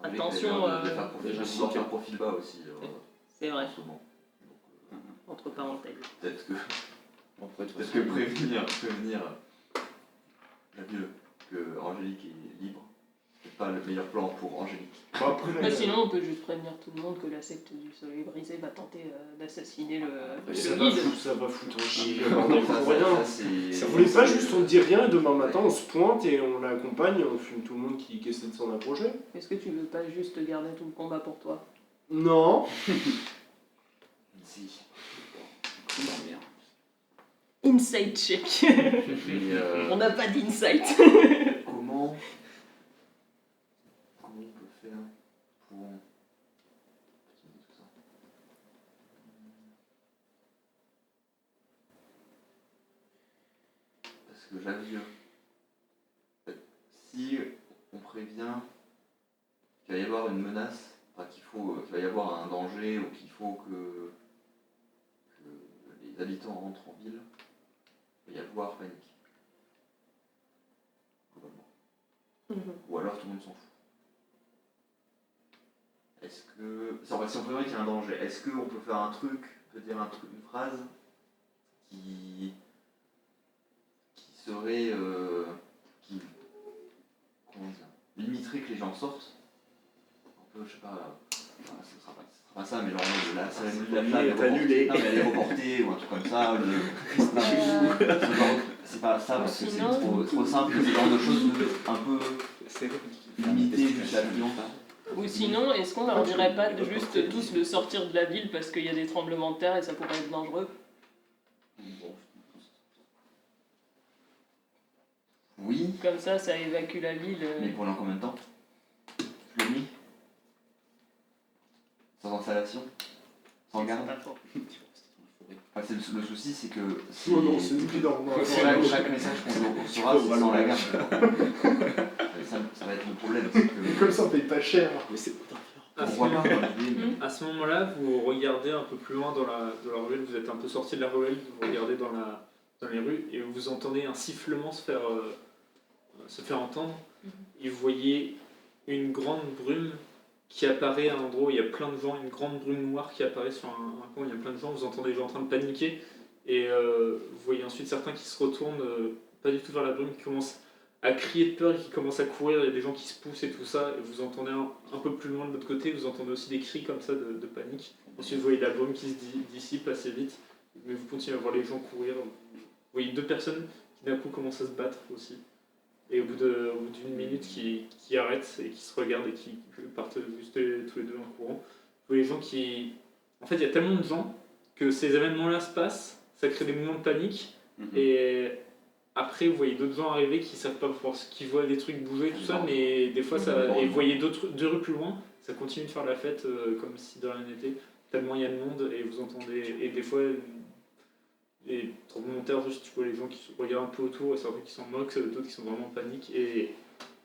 Attention,
Déjà, pouvoir faire profil bas aussi.
c'est vrai,
En ce moment. Donc,
entre parenthèses.
peut-être que,
Bon, après, de toute
peut-être
façon,
que prévenir Javieux que Angélique est libre, c'est pas le meilleur plan pour Angélique.
Bon, après,
Bah, sinon, on peut juste prévenir tout le monde que la secte du soleil brisé va tenter d'assassiner le
ça
guide.
va foutre un chier, bordel, pour rien.
c'est.
Vous voulez pas juste on dit rien et demain matin on se pointe et on l'accompagne et on fume tout le monde qui essaie de s'en approcher?
Est-ce que tu veux pas juste garder tout le combat pour toi?
Non.
Si.
Ah,
dormir.
Insight check.
Mais
On n'a pas d'insight.
comment on peut faire pour. Parce que Javieux, si on prévient qu'il va y avoir une menace, enfin qu'il va y avoir un danger ou qu'il faut que les habitants rentrent en ville, il va y avoir panique. Globalement. Ou alors tout le monde s'en fout. Est-ce que. Si on prévoit qu'il y a un danger, est-ce qu'on peut faire un truc, on peut dire une phrase qui serait. Qui. Comment dire, limiterait que les gens sortent? Un peu, je sais pas. Enfin, ce sera pas ça, mais genre la cérémonie de la flamme est annulée. Non, mais elle est reportée ou un truc comme ça, c'est pas ça parce que c'est trop simple, ce genre de choses un peu limitées juste à l'avion.
Ou sinon, est-ce qu'on leur dirait pas de juste tous de sortir de la ville parce qu'il y a des tremblements de terre et ça pourrait être dangereux?
Oui,
Comme ça évacue la ville.
mais pendant combien de temps? La nuit? Sans installation? Sans garde?
Pas faux.
Enfin, le souci, c'est que
Oh non, c'est nous qui dormons.
chaque message qu'on recevra, c'est sans la garde. Ça va être le problème. C'est que
Comme ça on paye pas cher.
Mais c'est
À
on
ce
voit
moment-
bien dans l'idée, mais
À ce moment-là, vous regardez un peu plus loin dans la ruelle, vous êtes un peu sorti de la ruelle, vous regardez dans les rues et vous entendez un sifflement se faire entendre. Et vous voyez une grande brume qui apparaît à un endroit où il y a plein de gens, une grande brume noire qui apparaît sur un coin où il y a plein de gens, vous entendez les gens en train de paniquer et vous voyez ensuite certains qui se retournent pas du tout vers la brume, qui commencent à crier de peur et qui commencent à courir, il y a des gens qui se poussent et tout ça, et vous entendez un peu plus loin de l'autre côté, vous entendez aussi des cris comme ça de panique. Ensuite vous voyez la brume qui se dissipe assez vite, mais vous continuez à voir les gens courir. Vous voyez deux personnes qui d'un coup commencent à se battre aussi. Et au bout d'une minute qui arrêtent et qui se regardent et qui partent juste tous les deux en courant. Vous voyez les gens qui... En fait il y a tellement de gens que ces événements-là se passent, ça crée des moments de panique, et après vous voyez d'autres gens arriver qui savent pas force, qui voient des trucs bouger tout ça, mais des fois ça... Et vous voyez deux rues plus loin, ça continue de faire la fête comme si de rien n'était, tellement il y a de monde et vous entendez... Et des fois... Et tremblements de terre, juste tu vois les gens qui se regardent un peu autour et certains qui s'en moquent, d'autres qui sont vraiment en panique. Et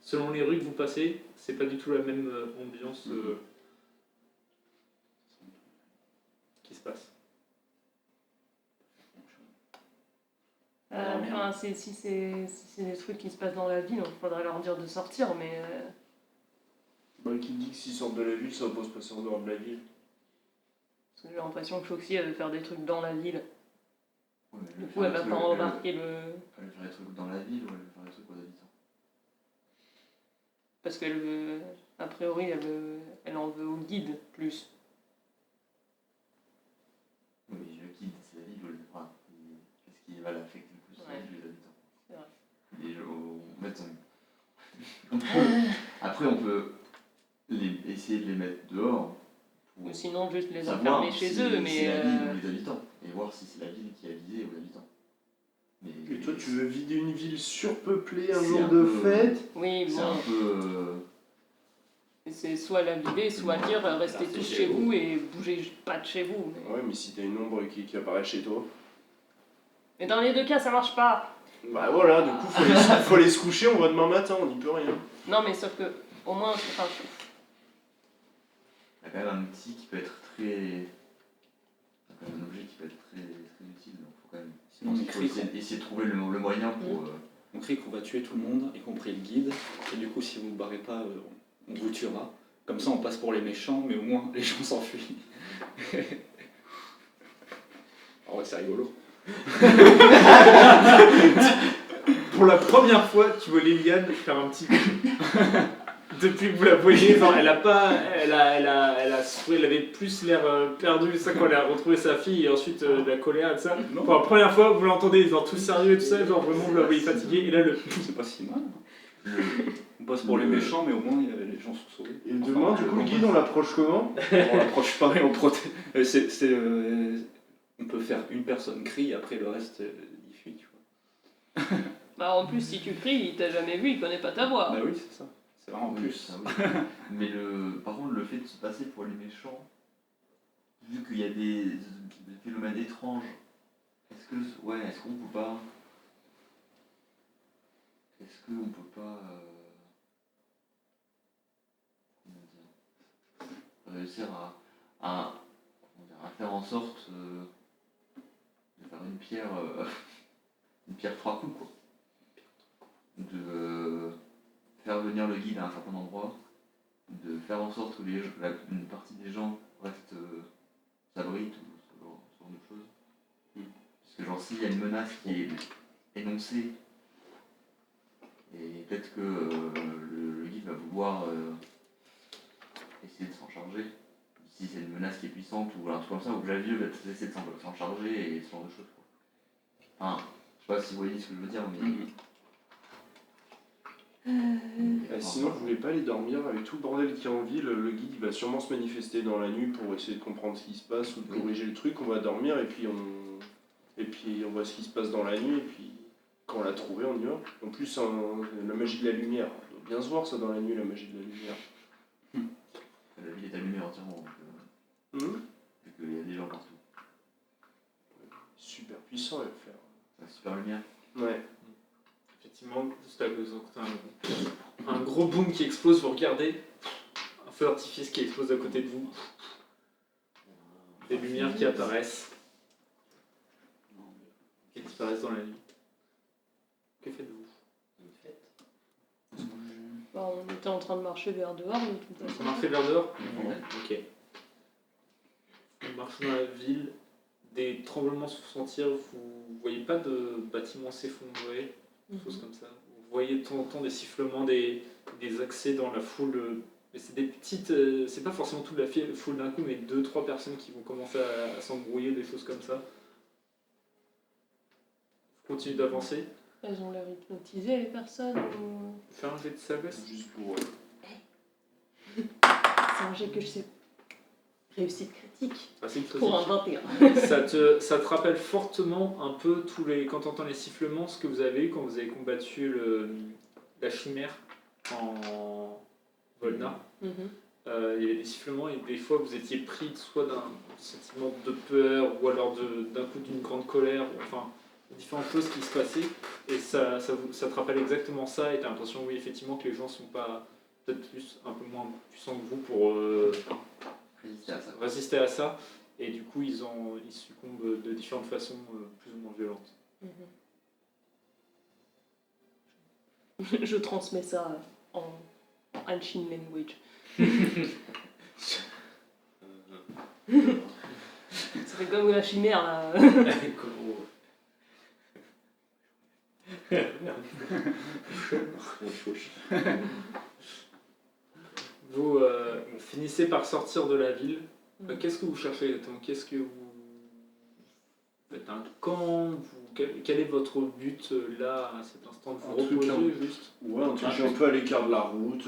selon les rues que vous passez, c'est pas du tout la même ambiance qui se passe.
Enfin, si c'est des trucs qui se passent dans la ville, il faudrait leur dire de sortir, mais...
Bah, qui dit que s'ils sortent de la ville, ça va pas se passer en dehors de la ville.
Parce que j'ai l'impression que Foxy elle veut faire des trucs dans la ville.
ouais, mais
Du coup, elle va pas embarquer le...
Elle veut faire des trucs dans la ville ou elle veut faire des trucs aux habitants?
Parce qu'elle veut... A priori, elle en veut au guide, plus.
va l'affecter le plus
Ouais.
les habitants.
C'est vrai.
Les gens, en fait, après, on peut essayer de les mettre dehors
Ou
pour
sinon, juste les
savoir
enfermer chez
si
eux,
c'est
mais.
la ville ou les habitants, et voir si c'est la ville qui a visé aux habitants. Mais
Et toi, tu veux vider une ville surpeuplée un
C'est
jour
un
de
peu-
fête?
Oui,
c'est
bon.
un peu.
C'est soit la vider, soit dire restez
Restez
tous
chez
chez
vous.
vous et bougez pas de chez vous.
Ouais, mais si t'as une ombre qui apparaît chez toi.
Mais dans les deux cas, ça marche pas.
Bah voilà, du coup, faut aller se coucher, on va demain matin, on n'y peut rien.
Non, mais sauf que, au moins, enfin,
Il y a quand même un outil qui peut être très. Il y a quand même un objet qui peut être très, très utile, donc faut quand même.
Sinon, on crie
essayer de trouver le moyen pour.
On crie qu'on va tuer tout le monde, y compris le guide, et du coup, si vous ne barrez pas, on vous tuera. Comme ça, on passe pour les méchants, mais au moins, les gens s'enfuient. Ah ouais, c'est rigolo.
Pour la première fois, tu vois Liliane faire un petit depuis que vous la voyez, genre, elle avait plus l'air perdue, ça quand elle a retrouvé sa fille et ensuite de la colère et tout ça.
Non.
Pour la première fois, vous l'entendez, genre tout sérieux et tout ça, genre vraiment vous la voyez fatiguée et là le.
C'est pas si mal. On passe pour les méchants, mais au moins, les gens sont sauvés.
Et demain, du coup, le guide, on l'approche comment?
On l'approche pas et on protège. On peut faire une personne crie, après le reste, il fuit, tu vois.
bah, en plus, si tu cries, il t'a jamais vu, il connaît pas ta voix.
Bah oui, c'est ça. C'est vraiment
Oui,
plus.
ça, oui. Mais par contre, le fait de se passer pour les méchants, vu qu'il y a des phénomènes étranges, est-ce qu'on peut pas. Est-ce qu'on peut pas. Comment dire, réussir à faire en sorte de faire une pierre 3 coups, quoi. De faire venir le guide à un certain endroit, de faire en sorte que une partie des gens restent s'abritent ou ce genre de choses. Parce que genre s'il y a une menace qui est énoncée, et peut-être que le guide va vouloir essayer de s'en charger. Si c'est une menace qui est puissante ou un truc comme ça, ou que la ville va essayer de s'en charger et ce genre de choses, quoi. Enfin, je sais pas si vous voyez ce que je veux dire, mais.
Sinon, vous voulez pas aller dormir avec tout le bordel qu'il y a en ville, le guide il va sûrement se manifester dans la nuit pour essayer de comprendre ce qui se passe ou de corriger le truc, on va dormir et puis on voit ce qui se passe dans la nuit et puis quand on l'a trouvé on y va. En plus la magie de la lumière, on doit bien se voir ça dans la nuit, la magie de la lumière.
La ville est allumée entièrement, donc vu qu'il y a des gens partout.
Super puissant à le faire.
C'est la super lumière.
Ouais.
Effectivement, juste à cause un gros boom qui explose, vous regardez, un feu d'artifice qui explose à côté de vous, des lumières qui apparaissent, qui disparaissent dans la nuit. Que faites-vous?
Bah, on était en train de marcher vers dehors, de toute
Vous
façon.
marchez vers dehors?
Ouais.
Ok. Vous marchez dans la ville, des tremblements se font sentir, vous voyez pas de bâtiments s'effondrer, des choses comme ça. Vous voyez de temps en temps des sifflements, des accès dans la foule, mais c'est des petites, c'est pas forcément toute la foule d'un coup, mais 2-3 personnes qui vont commencer à s'embrouiller, des choses comme ça. Vous continuez d'avancer.
Elles ont l'air hypnotisées, les personnes. Ou...
Faire un jet de sagesse.
Juste pour.
C'est un jet que je sais. Réussite critique.
Ah, c'est une
Pour un
critique.
21.
Ça te rappelle fortement un peu quand t'entends les sifflements, ce que vous avez eu quand vous avez combattu la chimère en Volna.
Mhm.
Il y avait des sifflements et des fois vous étiez pris soit d'un sentiment de peur ou alors d'un coup d'une grande colère, enfin différentes choses qui se passaient et ça te rappelle exactement ça et t'as l'impression oui effectivement que les gens sont pas peut-être un peu moins puissants que vous pour
Résister à ça.
résister à ça et du coup ils succombent de différentes façons plus ou moins violentes.
Mhm. Je transmets ça en Ancient language. Ça fait comme la chimère là.
Vous finissez par sortir de la ville. Qu'est-ce que vous cherchez exactement? Qu'est-ce que vous faites un camp, quel est votre but là, à cet instant de vous
Un truc,
reposer juste
Ouais, un truc un peu à l'écart de la route.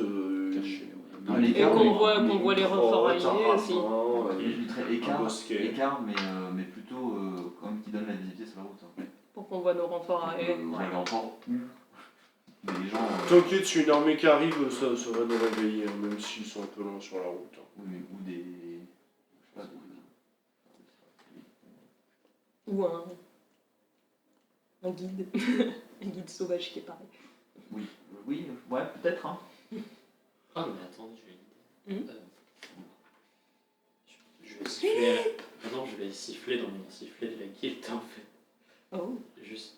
Caché.
dans
À
les
Et
l'écart,
qu'on
mais-
voit,
mais-
qu'on voit les
Oh,
renforts
t'as
arriver
un
aussi.
ravin,
Je mettrais écart,
bosquet.
écart mais plutôt quand même qui donne la visibilité sur la route. Hein.
Pour qu'on voit nos renforts arriver.
On va encore où des gens.
T'inquiète, si une armée qui arrive, ça va nous réveiller, hein, même s'ils sont un peu loin sur la route. hein.
Oui, mais ou des. Je sais pas,
Ou un guide. Un guide sauvage qui est pareil.
oui, ouais, peut-être. Hein.
Ah, mais attendez, j'ai une idée.
Hmm.
Je vais siffler. Ah non, je vais siffler dans mon sifflet de la guilde en fait.
Oh.
Juste.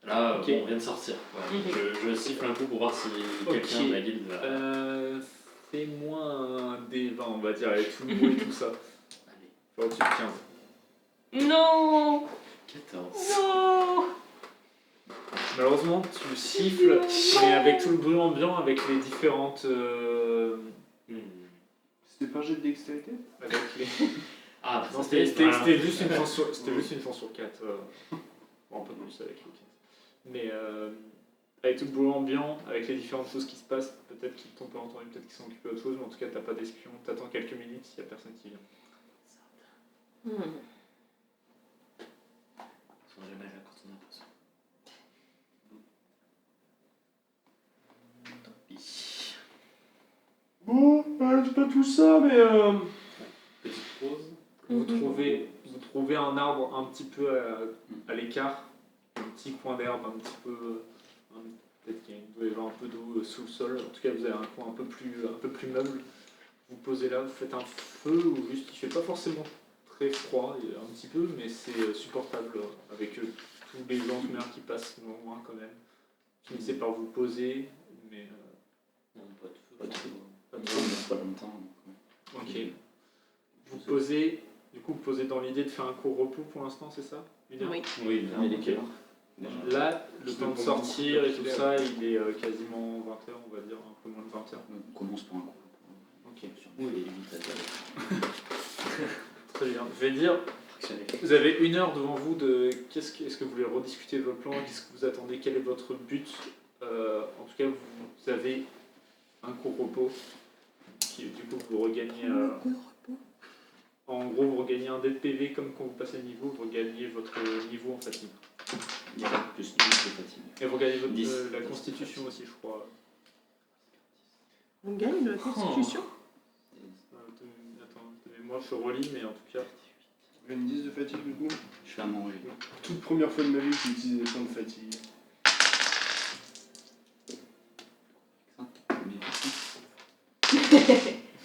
Là,
Ok.
bon, on vient de sortir. Ouais. Je siffle un coup pour voir si quelqu'un de la guilde va.
Fais-moi un D20, on va dire, avec tout le bruit et tout ça.
Allez,
Faut au-dessus de 15.
Non
14.
Non
Malheureusement, tu siffles, mais avec tout le bruit ambiant, avec les différentes.
Hmm.
C'était pas un jet de dextérité?
Avec les...
Ah,
Non,
c'était
c'était juste une chance sur, c'était juste une chance sur 4. Bon, un peu plus avec le 15. Mais avec tout le bruit ambiant, avec les différentes choses qui se passent, peut-être qu'ils t'ont pas entendu, peut-être qu'ils sont occupés d'autre chose, mais en tout cas, t'as pas d'espion, t'attends quelques minutes, il y a personne qui vient.
On sera jamais là quand on a besoin. Tant pis.
Bon, c'est pas tout ça, mais
Petite pause.
Vous trouvez un arbre un petit peu à l'écart, un petit coin d'herbe, un petit peu. Peut-être qu'il doit y avoir un peu d'eau sous le sol. En tout cas, vous avez un coin un peu plus meuble. Vous posez là, vous faites un feu ou juste il fait pas forcément très froid, il y a un petit peu, mais c'est supportable avec tous les lanterneurs qui passent non loin quand même. Finissez par vous poser, mais
Non, pas de feu.
Pas de feu.
pas
Non,
trop.
mais pas longtemps. donc,
Ok. Vous posez, du coup, vous posez dans l'idée de faire un court repos pour l'instant, c'est ça? Une heure
Oui.
Oui,
Mais il est quelle heure déjà
Là, le
C'est
temps de
pour
sortir et tout
beaucoup
ça, il est quasiment 20h, on va dire, un peu moins de 20h.
On commence par un coup.
Ok,
Oui, il est 8 à 0.
très bien. Je vais dire, vous avez une heure devant vous de est-ce que vous voulez rediscuter de votre plan, qu'est-ce que vous attendez, quel est votre but. En tout cas, vous avez un court repos qui, du coup, vous regagnez. En gros, vous regagnez un dé de PV comme quand vous passez le niveau, vous regagnez votre niveau en fatigue.
Il y a plus 10 de fatigue.
Et vous regagnez votre,
10.
la constitution aussi, je crois.
On gagne la constitution.
Attends, moi je relis, mais en tout cas.
j'ai une 10 de fatigue du coup.
Je fais à manger.
Toute première fois de ma vie que j'ai utilisé des points de fatigue.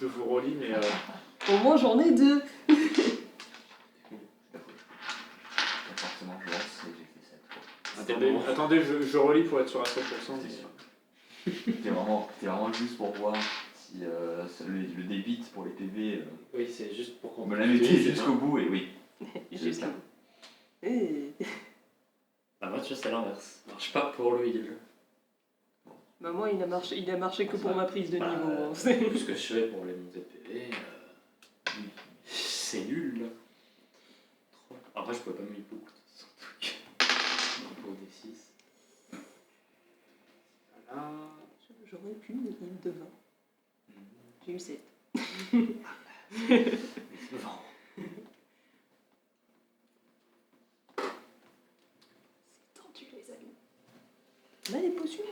Je vous relis, mais.
Au moins j'en ai deux.
Forcément, je lance et j'ai fait 7.
Attendez, je relis pour être sûr à 100%. Mais...
C'était vraiment juste pour voir si ça le débite pour les PV.
Oui, c'est juste pour qu'on
On me la mettait jusqu'au bout et oui.
Jusqu'à.
Bah, moi, tu vois, c'est l'inverse. Ça marche pas pour le heal.
Bah moi il a marché que pour ma prise de
Bah,
niveau. hein.
Ce que je fais pour les montées de PV, c'est nul. Après, je pouvais pas mettre beaucoup de ce truc. Pour des 6. Voilà.
J'aurais pu mais il de 20. J'ai eu 7.
Vent.
Tendu les amis. On a des potions.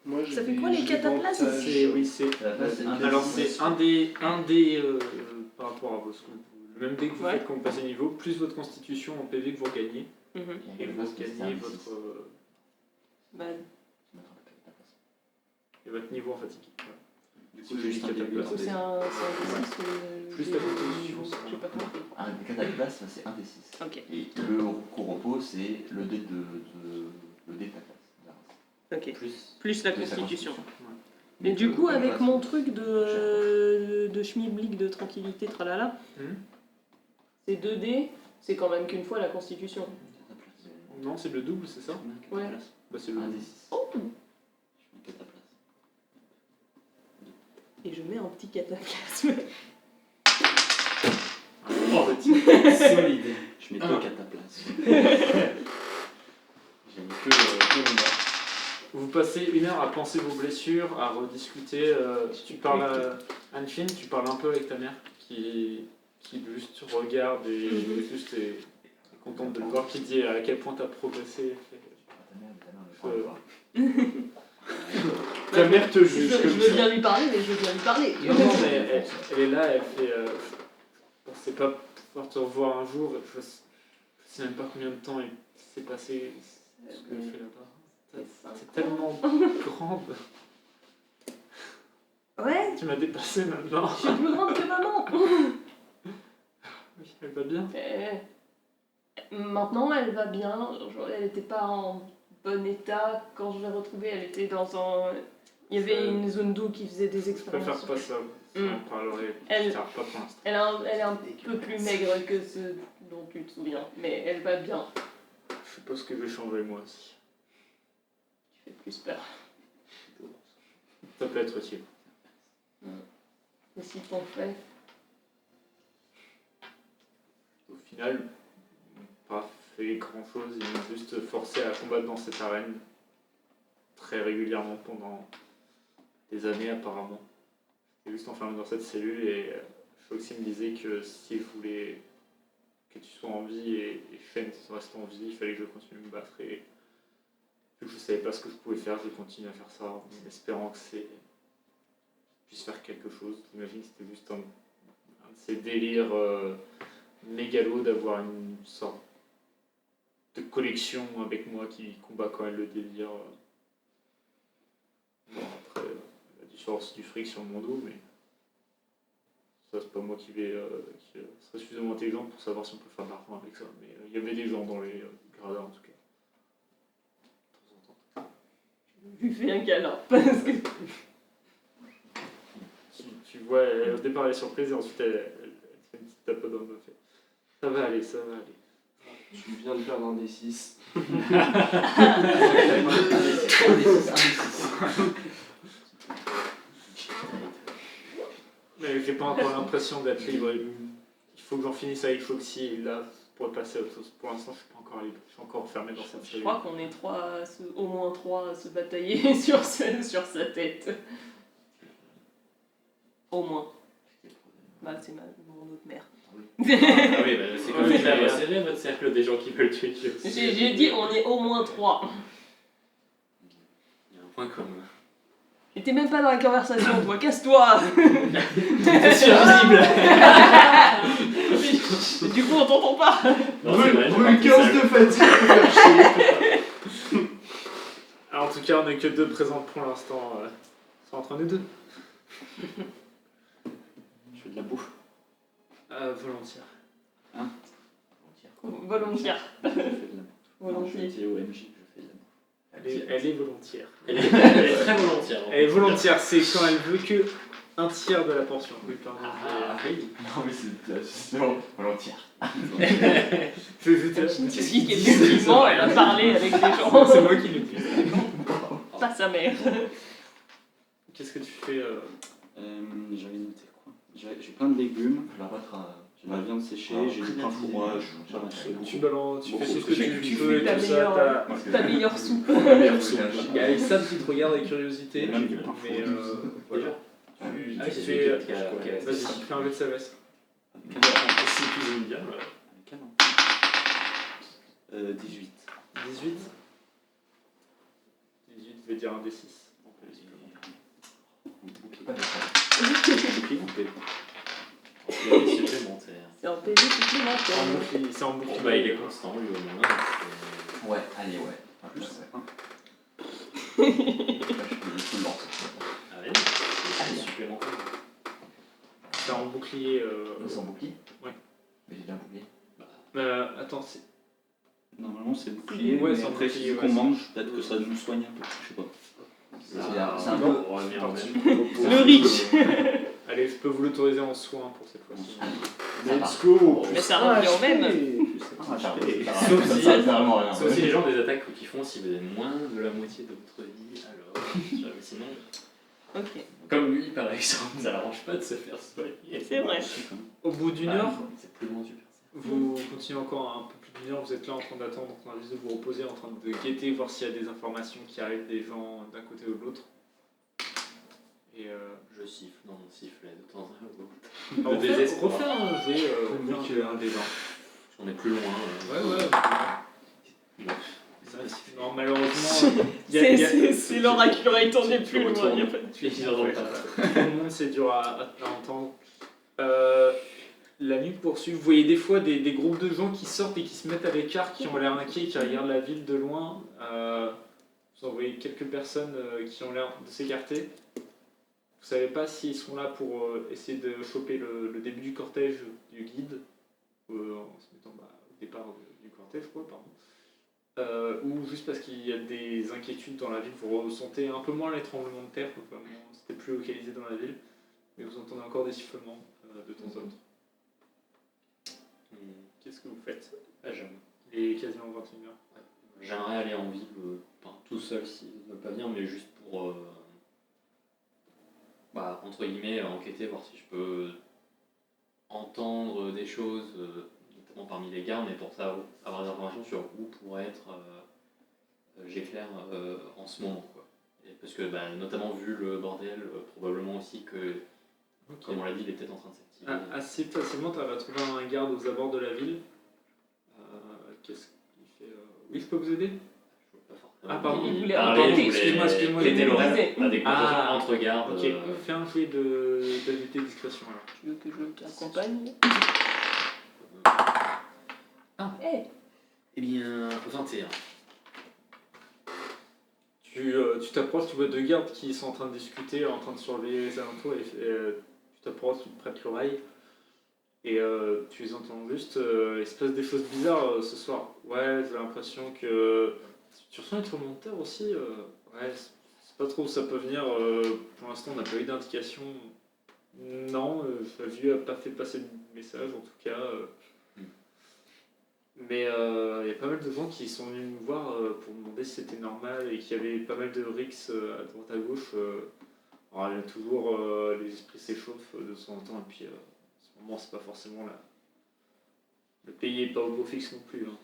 Moi,
Ça fait quoi, les cataplasmes?
Oui, c'est.
La place, c'est un
Alors
des
c'est un des par rapport à vos le même dé que vous
Ouais.
faites quand vous passez niveau, plus votre constitution en PV que vous regagnez,
Mhm.
et vous gagnez votre,
Bah,
et votre niveau en fatigue. Voilà. Du coup,
C'est
j'ai
juste
dit
un début.
du coup
cataplasme.
c'est un D6
Plus ta constitution.
J'ai pas compris.
Un des cataplasmes, c'est un des 6.
Ok.
Et le court repos, c'est le dé le dé de ta classe.
Ok.
Plus.
Plus la
Plus la
constitution.
Ouais.
Mais du coup, avec
classe,
mon truc de schmilblick, de tranquillité, tralala,
Mhm.
c'est 2D, c'est quand même qu'une fois la constitution.
Non, c'est le double, c'est ça?
Ouais.
Bah, c'est le
Un
double.
des 6.
Oh
Je mets ta place.
Et je mets un petit cataplasme.
Oh, solide.
Je
Je mets Toc à ta place.
J'ai mis que le
Vous passez 1 heure à penser vos blessures, à rediscuter. Tu parles à Anne-Fine, tu parles un peu avec ta mère qui juste regarde et juste est contente de te voir, qui dit à quel point tu as progressé. Ta mère te juge
Je
comme
veux
ça.
bien lui parler, mais je veux bien lui parler.
Non, non, mais elle est là, elle fait. Je pensais pas pouvoir te revoir un jour, je sais même pas combien de temps il s'est passé ce que je fais là-bas. C'est tellement grande.
Ouais,
Tu m'as dépassé maintenant.
je suis plus grande que maman.
Oui, elle va bien.
Maintenant, elle va bien. Elle n'était pas en bon état. Quand je l'ai retrouvée, elle était dans un... Il y avait une zone d'eau qui faisait des
Je préfère
expériences.
pas ça. On en parlerait
Elle-
plus tard, pas pour l'instant.
Elle est un peu plus maigre que ce dont tu te souviens, mais elle va bien.
Je suppose que je vais changer moi aussi.
Tu fais plus peur.
Ça peut être utile.
Et si t'en fais...
Au final, ils n'ont pas fait grand chose, ils m'ont juste forcé à combattre dans cette arène très régulièrement pendant des années apparemment. J'étais juste enfermé dans cette cellule et Foxy me disait que si je voulais que tu sois en vie et Shen reste en vie, il fallait que je continue à me battre et vu que je ne savais pas ce que je pouvais faire, je continue à faire ça en espérant que puisse faire quelque chose. J'imagine que c'était juste un de ces délires mégalo d'avoir une sorte de collection avec moi qui combat quand elle le délire. Bon, après, elle a dû faire aussi du fric sur mon dos, mais ça, c'est pas moi qui serait suffisamment intelligent pour savoir si on peut faire de l'argent avec ça. Mais il y avait des gens dans les gradins en tout cas. De temps en temps.
Je lui fais un câlin, parce que...
Tu vois, au départ elle est surprise et ensuite elle fait une petite tape dans le dos. Elle fait, ça va aller, ça va aller.
Tu viens de perdre un des 6.
Mais j'ai pas encore l'impression d'être libre. Il faut que j'en finisse avec Foxy et là, pour passer à autre chose. Pour l'instant, je suis pas encore libre. Je suis encore enfermé dans cette
Je
cellule.
crois qu'on est au moins trois à se batailler sur sa tête. Au moins. Bah, c'est mon autre mère.
Ah oui, bah, c'est comme ça, resserré votre cercle des gens qui veulent tuer Dieu.
J'ai dit on est au moins trois.
Il y a un point commun.
J'étais même pas dans la conversation, toi, casse-toi.
C'est survisible.
Du coup, on t'entend pas.
Non, c'est vrai, j'ai
Brûle
pas
15
pris
de
ça.
fatigue pour faire chier.
Alors, en tout cas, on n'a que 2 présentes pour l'instant. C'est entre nous 2.
Je fais de la bouffe.
Volontiers.
Volontiers.
Je fais de la bouffe.
Volontiers.
Je suis OMJ, je fais de la bouffe.
Elle est volontiers.
Elle est très volontiers.
Elle est volontiers, c'est quand elle veut que un tiers de la portion. Oui, pardon.
Ah oui.
Non, mais c'est volontiers.
Je vais jeter
Tu dis qu'effectivement, elle a parlé avec les gens.
C'est moi qui l'ai dit.
Pas sa mère.
Qu'est-ce que tu fais
J'avais noté quoi. J'ai plein de légumes,
Je la retrace.
j'ai de la viande séchée,
Ah,
j'ai du
très
pain
bien.
fromage.
Tu
Voilà, c'est
Tu
beaucoup.
balances, tu fais
Beaucoup.
tout ce que
Tu
tu
fais
peux et
ta
tout ça.
meilleure-
t'as-
Ta meilleure soupe.
Il y a Elsa qui te regarde avec curiosité.
Même du pain
Mais voilà.
Ah oui,
Tu
c'est
fais.
celui qui a-
Vas-y, fais un jet de sagesse.
Si tu cuisines bien, voilà.
Avec un an. 18.
18. 18 veut dire un D6.
Pas de ça.
Il y a des supplémentaires.
C'est un PV supplémentaire.
C'est en boucle.
Bah, il est constant, lui, au moins.
Ouais, allez, ouais.
Plus.
Je suis tout le morceau.
Ah oui, c'est supplémentaire.
C'est en bouclier.
Sans bouclier.
Ouais.
Mais j'ai déjà un bouclier.
Attends, c'est.
Normalement c'est bouclier,
Ouais,
mais
c'est un
après
bouclier,
si
ouais,
qu'on
c'est-
mange, peut-être que ça nous soigne un peu, je sais pas.
C'est un peu.
On va revenir au même.
Le riche.
Allez, je peux vous l'autoriser en soin pour cette fois-ci.
Let's
go.
Mais ça revient au même.
Sauf si-
ça fait vraiment rien.
C'est aussi les gens des attaques qui font si vous avez moins de la moitié de votre vie, alors. Sinon,
Ok,
comme lui par exemple, ça l'arrange pas de se faire soigner.
c'est vrai.
Au bout d'une
Ah,
heure,
c'est plus loin du personnage.
Vous continuez encore un peu plus d'une heure, vous êtes là en train d'attendre, en train de vous reposer, en train de guetter, voir s'il y a des informations qui arrivent des gens d'un côté ou de l'autre. Et
Je siffle dans mon sifflet de temps à autre.
alors,
Le désespoir.
refais un jet, un des gens.
On est plus loin.
Ouais.
Bon.
Non, malheureusement,
C'est l'oracle rate, on est plus loin, y a pas de
Les filles dans le tas.
tout le monde, c'est dur à entendre. La nuit poursuit. Vous voyez des fois des groupes de gens qui sortent et qui se mettent à l'écart, qui ont l'air inquiets, qui regardent la ville de loin. Vous en voyez quelques personnes qui ont l'air de s'écarter. Vous savez pas s'ils sont là pour essayer de choper le début du cortège du guide, en se mettant au départ du cortège, quoi, pardon. Ou juste parce qu'il y a des inquiétudes dans la ville. Vous ressentez un peu moins les tremblements de terre, donc vraiment, c'était plus localisé dans la ville, mais vous entendez encore des sifflements de temps à autre. Qu'est-ce que vous faites? Il est quasiment 21h.
J'aimerais aller en ville, tout seul s'ils ne veulent pas venir, mais juste pour, entre guillemets, enquêter, voir si je peux entendre des choses, notamment parmi les gardes, mais pour ça, avoir des informations sur où pourrait être J'éclaire en ce moment, quoi. Et parce que, notamment vu le bordel, probablement aussi que, comme on l'a dit, il est peut-être en train de s'activer.
Assez facilement, tu vas trouver un garde aux abords de la ville. Qu'est-ce qu'il fait Oui, je peux vous aider? Ah, pardon,
vous voulez
parler,
enquêter.
Excuse-moi.
C'était l'horaire,
Disais.
des conversations entre gardes.
Ok, fais un jet d'agilité discrétion alors.
Tu veux que je t'accompagne?
Ah.
Eh,
Eh bien, 21.
Tu t'approches, tu vois deux gardes qui sont en train de discuter, en train de surveiller les alentours, et tu t'approches, tu te prêtes l'oreille, et tu les entends juste. Il se passe des choses bizarres ce soir. Ouais, j'ai l'impression que. Tu ressens être monteur aussi. Ouais, c'est pas trop où ça peut venir. Pour l'instant, on n'a pas eu d'indication. Non, la vue a pas fait passer de message en tout cas. Mais il y a pas mal de gens qui sont venus me voir pour me demander si c'était normal et qu'il y avait pas mal de rixes à droite à gauche. Alors, il y a toujours les esprits s'échauffent de temps en temps et puis en ce moment c'est pas forcément là. Le pays est pas au beau fixe non plus. Hein.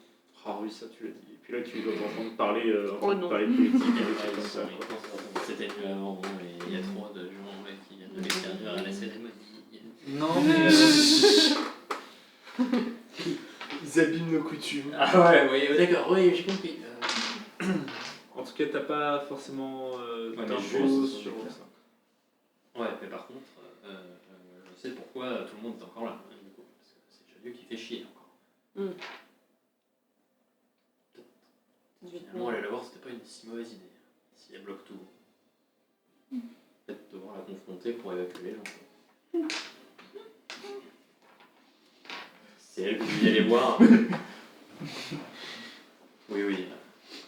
Ah oui, ça tu l'as dit. Et puis là tu dois entendre parler, parler politique et des trucs comme ça. Quoi.
C'était mieux avant, et il y a trop de gens qui viennent de l'extérieur à la cérémonie.
Non mais.
Ils abîment nos coutumes.
Ah ouais, oui, d'accord, oui, j'ai compris.
En tout cas, t'as pas forcément
mais
d'infos
je
sur
pense
ça.
Ouais, mais par contre, je sais pourquoi tout le monde est encore là, du coup, parce que c'est Jalieu qui fait chier encore. Finalement, aller la voir, c'était pas une si mauvaise idée, si elle bloque tout. Peut-être devoir la confronter pour évacuer les gens. C'est elle que vous vouliez aller voir. Oui,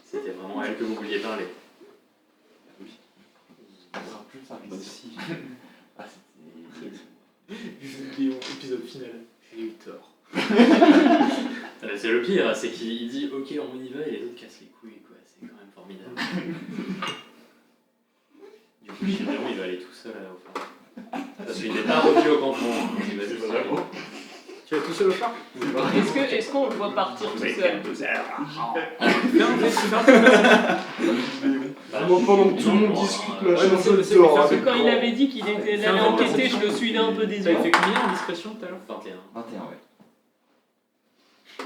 c'était vraiment elle que vous vouliez parler.
Oui. Ça sera plus ça, moi aussi. Ah, c'était.
Épisode final. J'ai eu tort.
C'est le pire, c'est qu'il dit ok on y va et les autres cassent les couilles, quoi. C'est quand même formidable. Du coup finalement il va aller tout seul au phare. Parce qu'il n'est pas revenu au campement. Il va tout seul.
Tu vas tout seul au phare?
est-ce qu'on le voit partir tout seul?
Vraiment pendant que tout le monde discute, machin,
mais
je
c'est
dors.
mais
Parce que quand il avait dit qu'il allait enquêter, je le suivais un peu des
T'avais
yeux.
fait combien en discrétion tout à l'heure?
21.
21, ouais.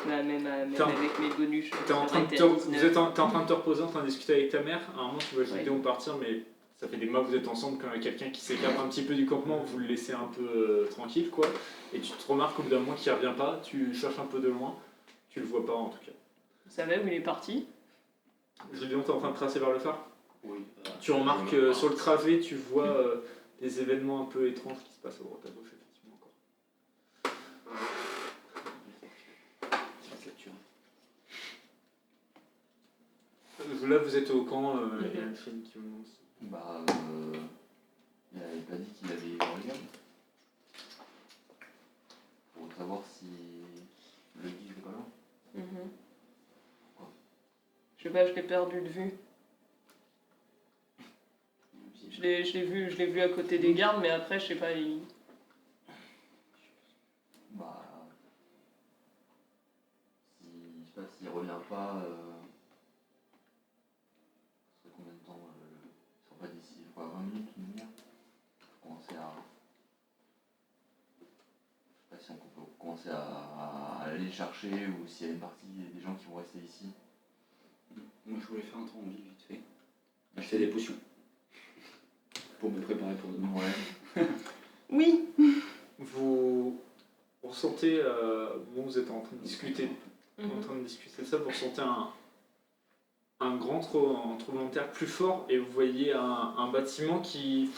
Même
T'es en-
avec mes bonus.
T'es en train de t'es en train de te reposer, en train de discuter avec ta mère. À un moment, tu vois Gideon partir, mais ça fait des mois que vous êtes ensemble. Quand il y a quelqu'un qui s'écarte un petit peu du campement, vous le laissez un peu tranquille, quoi. Et tu te remarques au bout d'un moment qu'il revient pas. Tu cherches un peu de loin. Tu le vois pas en tout cas.
Vous savez où il est parti?
Gideon, t'es en train de tracer vers le phare.
Oui.
Tu remarques sur le trajet, tu vois des événements un peu étranges qui se passent à droite à gauche, effectivement encore. Là, vous êtes au camp, il y a une fille qui vous demande.
Bah, il avait pas dit qu'il avait regardé. Pour savoir si le guide était pas là.
Je sais pas, je l'ai perdu de vue. Je l'ai vu à côté des gardes, mais après, je sais pas, il...
Bah, sais pas s'il revient pas. Ça fait combien de temps il sera pas d'ici 20 minutes, une demi-heure. Faut commencer à. Je sais pas si on peut commencer à aller le chercher ou s'il y a une partie des gens qui vont rester ici.
Moi, je voulais faire un tour en ville vite fait. Acheter des potions. Pour me préparer pour demain.
Ouais.
Oui.
Vous ressentez, bon, vous êtes en train de discuter, de ça, vous ressentez un grand tremblement de terre plus fort et vous voyez un bâtiment qui,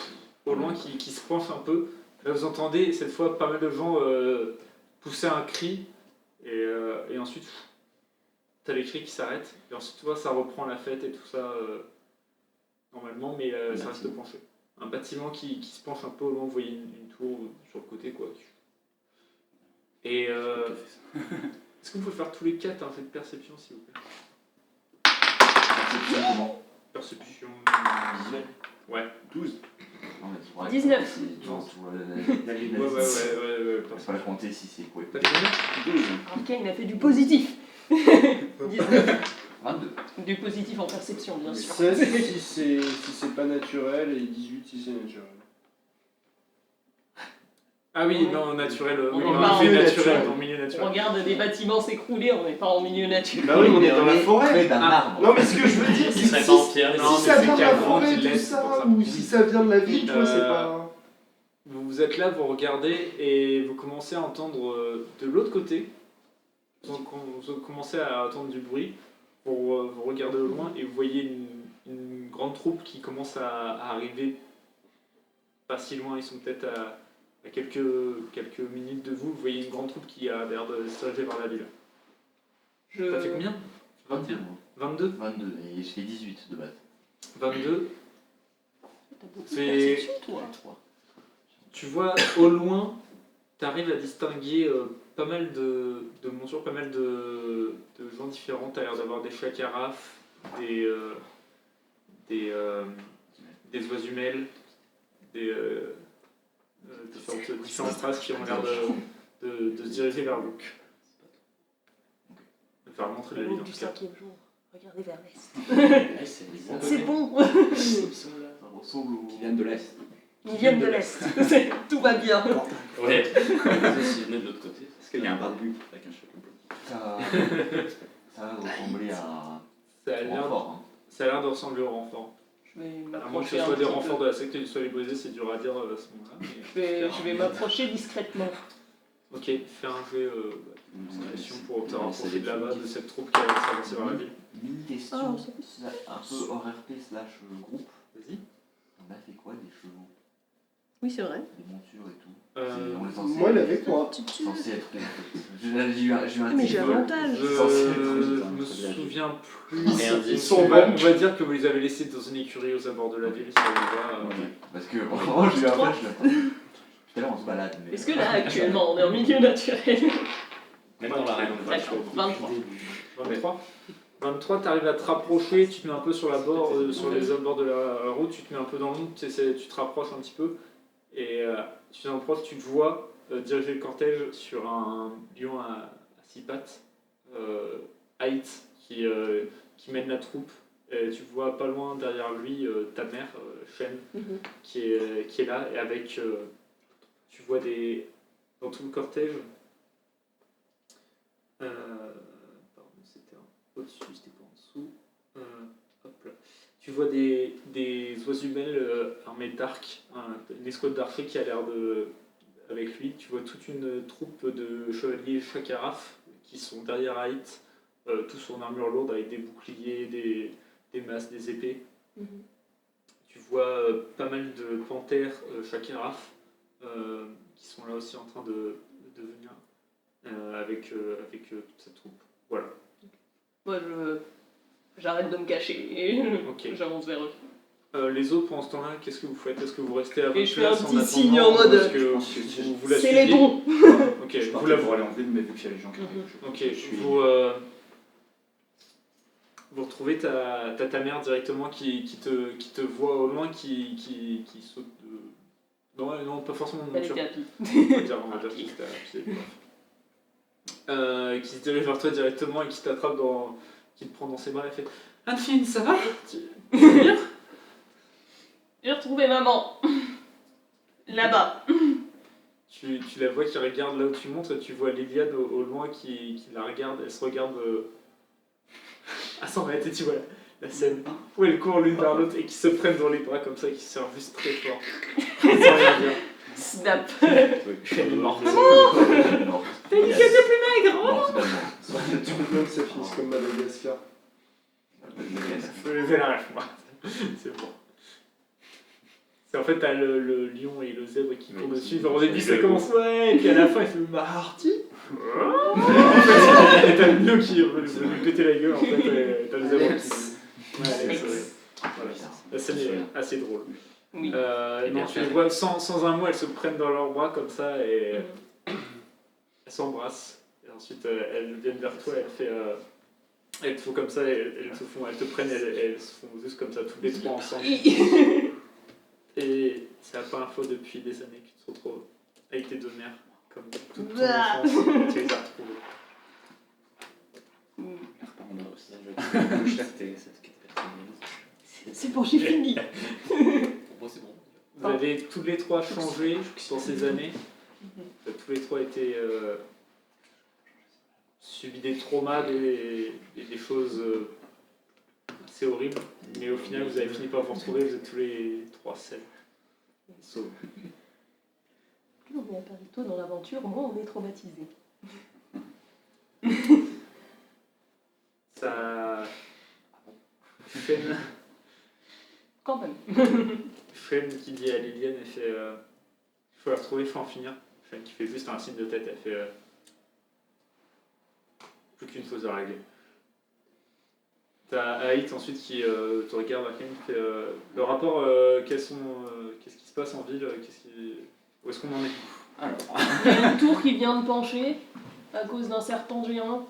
au loin, qui se penche un peu. Là, vous entendez cette fois pas mal de gens pousser un cri et ensuite t'as les cris qui s'arrêtent et ensuite tu vois ça reprend la fête et tout ça normalement, mais ça reste penché. Un bâtiment qui se penche un peu au loin, vous voyez une tour sur le côté quoi. Et est-ce que vous pouvez faire tous les 4 un fait de perception s'il vous plaît?
Perception comment?
Perception
Visuel.
Ouais.
12. Non, mais tu vois,
19.
Tu vois,
Ouais, ouais.
Je vais pas la compter si c'est quoi.
T'as fait combien?
12.
Arcane a fait du positif. 19.
22.
Du positif en perception, bien sûr.
16 si c'est pas naturel et 18 si c'est naturel.
Ah oui, non, naturel,
On
oui,
est
dans
pas
le milieu
en
naturel,
naturel.
dans le milieu
On
naturel.
regarde des bâtiments s'écrouler, on n'est pas en milieu naturel.
Bah oui, on est dans la
Près
forêt.
d'un
Ah.
arbre.
Non, mais ce que je veux dire, c'est
Il
que
serait pas en pierre.
Non,
si
mais
ça
c'est
vient de la
qu'avant
forêt,
qu'il
tout
laisse, c'est pour
ça,
ça.
ou si ça vient de la ville, tu vois, c'est pas.
Vous êtes là, vous regardez et vous commencez à entendre de l'autre côté, vous commencez à entendre du bruit, vous regardez au loin et vous voyez une grande troupe qui commence à arriver pas si loin, ils sont peut-être à quelques minutes de vous, vous voyez une grande troupe qui a l'air de se diriger vers la ville. T'as fait combien? 21 22
22. Et je fais 18 de base.
22.
T'as beaucoup de
C'est-
perception, toi.
3.
Tu vois au loin, tu arrives à distinguer pas mal de montures, pas mal de gens différents. Tu as l'air d'avoir des chacarafes, des oises-jumelles, des différentes races qui ont l'air de se diriger vers vous. Vers l'entrée de la ville en
Du
tout cas.
5e jour. Regardez vers l'est.
Ouais, c'est bizarre.
C'est bon.
Ça ressemble au.
Qui viennent de l'Est.
Ils viennent de l'est. Tout va bien.
Ouais. S'ils venaient de l'autre côté.
Est-ce qu'il y a un barbu avec un chapeau?
Ça va ressembler à.
Ça a
un
l'air
renfort, hein.
ça a l'air de ressembler au renfort.
Je vais
À moins que
m'approcher
ce
un
soit des
petit
renforts
peu.
de la secte et du soleil brisé, c'est dur à dire à ce moment-là. mais-
Je vais m'approcher discrètement.
Ok, fais un jet discrétion pour te
Ouais,
rapprocher
c'est
de là-bas,
des
de cette troupe qui a traversé vers la ville.
Mini question, un peu hors RP slash groupe.
Vas-y.
On a fait quoi des chevaux?
Oui, c'est vrai.
Des montures et tout?
Euh,
On est censé
Moi, il est avec moi.
censé être. J'ai eu un
Mais j'ai
petit vol.
avantage.
Je me souviens plus.
Merde,
Ils
On
sont
va,
bons.
on va dire que vous les avez laissés dans une écurie aux abords de la ville, ça vous va.
Ok. Parce que vraiment, j'ai eu un flash là. Tout à l'heure, on se balade. Mais...
Est-ce que là, actuellement, on est en milieu naturel?
Même dans l'arène.
D'accord, 23.
23, tu arrives à te rapprocher, tu te mets un peu sur les abords de la route, tu te mets un peu dans l'ombre, tu te rapproches un petit peu, et tu t'approches, tu te vois diriger le cortège sur un lion à 6 pattes, Haït, qui mène la troupe. Et tu vois pas loin derrière lui ta mère, Shen, qui est là, et avec. Tu vois dans tout le cortège. Pardon, c'était au-dessus, c'était pas en dessous. Hop là. Tu vois des oises-jumelles armées d'arcs, une escouade d'archers qui a l'air avec lui. Tu vois toute une troupe de chevaliers chacarafes qui sont derrière Haït, tous en armure lourde avec des boucliers, des masses, des épées. Tu vois pas mal de panthères chacarafes qui sont là aussi en train de venir avec toute cette troupe. Voilà.
Moi, j'arrête de me cacher et
Ok.
j'avance vers eux.
Les autres, pendant ce temps-là, qu'est-ce que vous faites? Est-ce que vous restez à votre
Et je fais un
place en
petit
attendant,
signe en mode,
ou est-ce que
je pense que
vous la
C'est les
suiviez?
bons.
Ok,
Je
vous
partais
la
pour aller en ville, mais vu qu'il y a les gens qui arrivent,
vous retrouvez ta mère directement qui te voit au loin, qui saute de... Non, pas forcément de
Elle
monture.
était à pied.
On va dire
Ok.
que c'était à pied, bref. qui se dirige vers toi directement et qui t'attrape qui te prend dans ses bras et fait Anfine, ça va tu vas bien
J'ai retrouvé maman. Là-bas.
tu la vois qui regarde là où tu montres et tu vois Liliane au loin qui la regarde, elle se regarde à 100 mètres et tu vois la scène où elles courent l'une vers l'autre et qui se prennent dans les bras comme ça et qui se serrent juste très fort. Sans rien dire.
Snap.
Elle est morte.
T'as dit qu'elle était plus maigre.
Tu veux bien que ça finisse comme Madagascar.
Je vais lever la ref, moi. C'est bon. C'est en fait, t'as le lion et le zèbre qui courent dessus. Genre, au début, ça commence, ouais, et puis à la fin, il fait Marty. Et t'as le lion qui veut lui péter la gueule, en fait, et t'as le zèbre qui. Ouais, voilà. La scène est assez drôle.
Oui.
Non, tu les vois sans un mot, elles se prennent dans leurs bras comme ça et elles s'embrassent. Et ensuite, elles viennent vers toi, elles te font comme ça, elles te prennent, elles se font juste comme ça, toutes les trois ensemble. Et c'est la première fois depuis des années que tu te retrouves avec tes deux mères, comme toute ton enfance, tu les as retrouvées.
C'est bon, j'ai fini.
Pour moi, c'est bon.
Vous avez tous les trois changé dans ces années. Vous avez tous les trois été subi des traumas, des choses assez horribles. Mais au final, vous avez fini par vous retrouver, vous êtes tous les trois sains. Sauf.
Plus on est apparaît tôt dans l'aventure, moins on est traumatisé.
Ça. Fen.
Quand même.
Fen qui dit à Liliane, elle fait il faut la retrouver, il faut en finir. Fen qui fait juste un signe de tête, elle fait plus qu'une chose à régler. T'as Aït ensuite qui te regarde, qui fait le rapport, qu'est-ce qui se passe en ville, où est-ce qu'on en est?
Alors,
Il y a une tour qui vient de pencher à cause d'un serpent géant.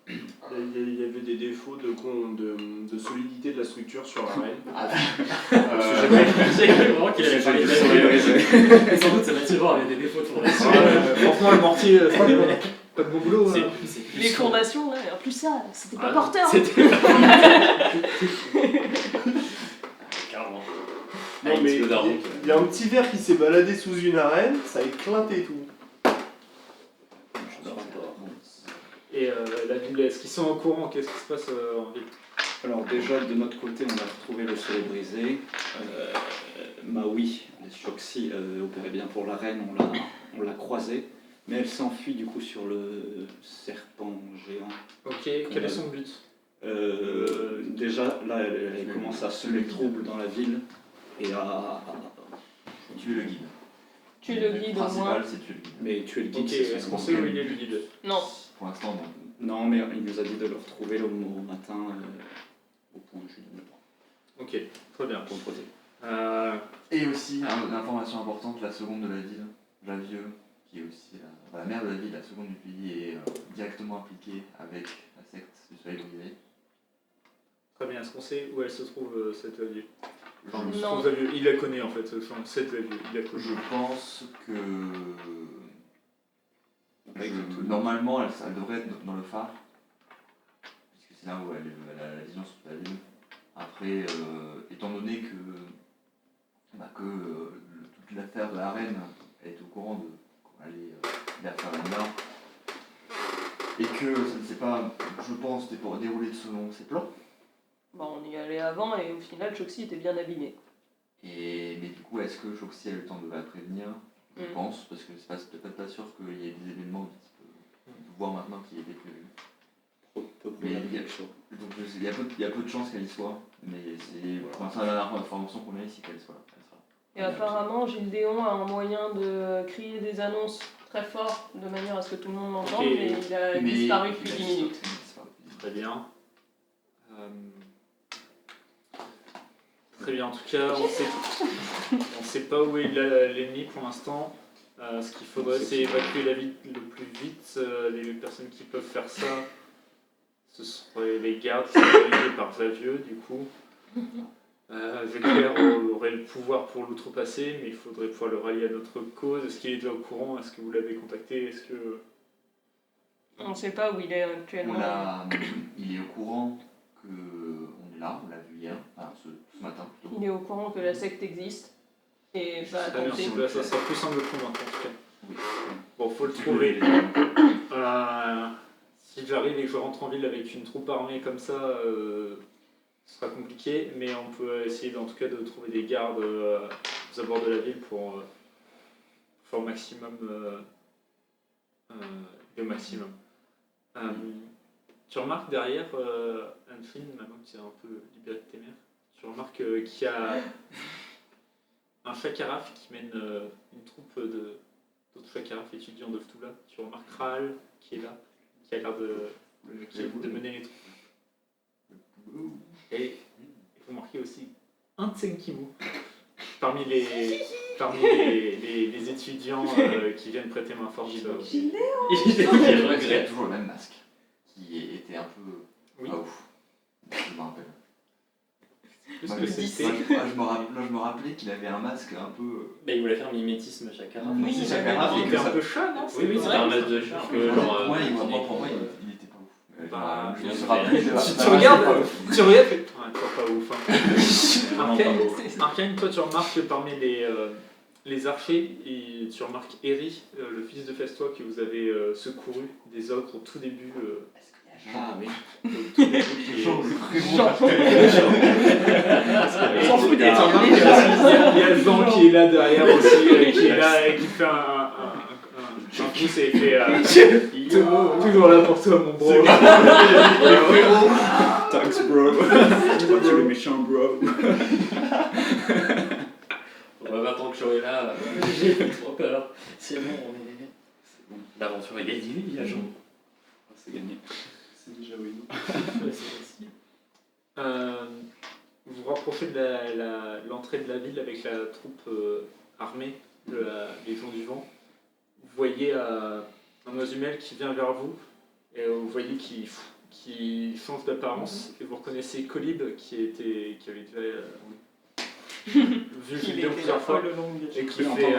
Il y avait des défauts de solidité de la structure sur l'arène.
J'ai cru vraiment qu'il allait parler de la et sans doute, ça va toujours avec des défauts de fondation.
Franchement, le mortier, pas de bon boulot.
Les fondations, là, en plus ça, c'était pas
Ah,
porteur.
Carrément.
Non,
Avec
mais
le daron.
il y a un petit ver qui s'est baladé sous une arène, ça a éclaté tout.
Et la ville, est-ce qu'ils sont au courant? Qu'est-ce qui se passe en ville?
alors déjà, de notre côté, on a retrouvé le soleil brisé. Maui, les Shoxi opéraient bien pour la reine, on l'a croisée. Mais elle s'enfuit du coup sur le serpent géant.
Ok, quel est son but?
Déjà, là, elle commence à semer le trouble dans la ville et à
Tuer le guide.
Tu es le guide
Le
au moins.
principal, c'est tuer le guide.
mais tuer le guide.
Ok,
c'est
est-ce
son
qu'on sait où
rôle.
il est le guide?
Non.
Pour l'instant, non.
Non, mais il nous a dit de le retrouver au matin au point où je lui donne le point.
Ok, très bien.
Pour le protéger.
Et aussi, une information importante, la seconde de la ville, la vieux, qui est aussi la mère de la ville, la seconde du pays, est directement impliquée avec la secte du soleil brisé.
Très bien, est-ce qu'on sait où elle se trouve cette ville? Enfin,
Non.
se trouve, la ville, il la connaît en fait, enfin, cette ville, il la connaît.
Je pense que normalement, elle devrait être dans le phare, puisque c'est là où elle a la vision sur la ville. Après, étant donné que toute l'affaire de la reine est au courant de qu'on allait vers Faramir, et que ça ne s'est pas, je pense, déroulé selon ses plans.
Bon, on y allait avant et au final, Choxy était bien habillé.
Mais du coup, est-ce que Choxy a eu le temps de la prévenir? Je pense, parce que c'est peut-être pas sûr qu'il y ait des événements de voir maintenant qui étaient prévus. Mais donc il y a peu de chances qu'elle y soit, mais c'est pour l'instant la dernière information qu'on a ici qu'elle soit là.
Et apparemment, Gildéon a un moyen de crier des annonces très fort de manière à ce que tout le monde l'entende,
Ok.
mais il a disparu depuis 10 minutes.
Très bien. Très bien, en tout cas, on sait pas où est l'ennemi pour l'instant. Ce qu'il faudrait, c'est évacuer la ville le plus vite. Les personnes qui peuvent faire ça, ce seraient les gardes qui sont dirigés par Vavieux, du coup. Veclair aurait le pouvoir pour l'outrepasser, mais il faudrait pouvoir le rallier à notre cause. Est-ce qu'il est déjà au courant? Est-ce que vous l'avez contacté? Est-ce que...
On ne sait pas où il est actuellement.
Il est au courant qu'on est là, on l'a vu hier, enfin ce matin plutôt.
Il est au courant que la secte existe et va
Très bien,
tenter.
super, ça sera plus simple de le convaincre en tout cas.
Oui.
Bon, faut le trouver. Si j'arrive et que je rentre en ville avec une troupe armée comme ça, ce sera compliqué, mais on peut essayer en tout cas de trouver des gardes aux abords de la ville pour faire au maximum. Le maximum. Tu remarques derrière Anne-Fine, maintenant que tu es un peu libéré de tes mères, tu remarques qu'il y a un chacaraf qui mène une troupe d'autres chacarafs étudiants de Ftula. Tu remarques Raal qui est là, qui a l'air de mener les troupes. Et vous remarquez aussi un Tsenkimu parmi les étudiants qui viennent prêter main forte.
Il a toujours le même masque, qui était un peu pas ouf. Je me rappelle.
Plus
Moi,
que
je me rappelais qu'il avait un masque un peu.
Bah, il voulait faire mimétisme à Chacara.
Oui,
Si,
il
Chacara,
avait
il était un peu chat, non?
Oui, c'était un masque de chat.
Pour moi, il était pas ouf.
Bah,
Je me rappelle.
tu regardes, tu regardes, ouais, toi pas ouf. Hein. Arcane, toi tu remarques que parmi les archers, et tu remarques Eri, le fils de Festois que vous avez secouru des ogres au tout début.
Ah oui.
Au tout début
S'en fout des
temps. Il y a Jean qui est là derrière aussi, qui est là et qui fait un pouce et il fait toujours là pour toi mon bro.
Thanks bro. Tu es le méchant bro.
Bon, maintenant que Joe est là, j'ai plus trop peur. C'est bon, l'aventure est gagnée, il y a Jean.
C'est gagné.
C'est déjà oui.
Vous vous rapprochez de l'entrée de la ville avec la troupe armée de la Légion du Vent. Vous voyez un Ozumel qui vient vers vous et vous voyez qui change d'apparence et vous reconnaissez Colib qui avait déjà vu le vidéo plusieurs fois et qui fait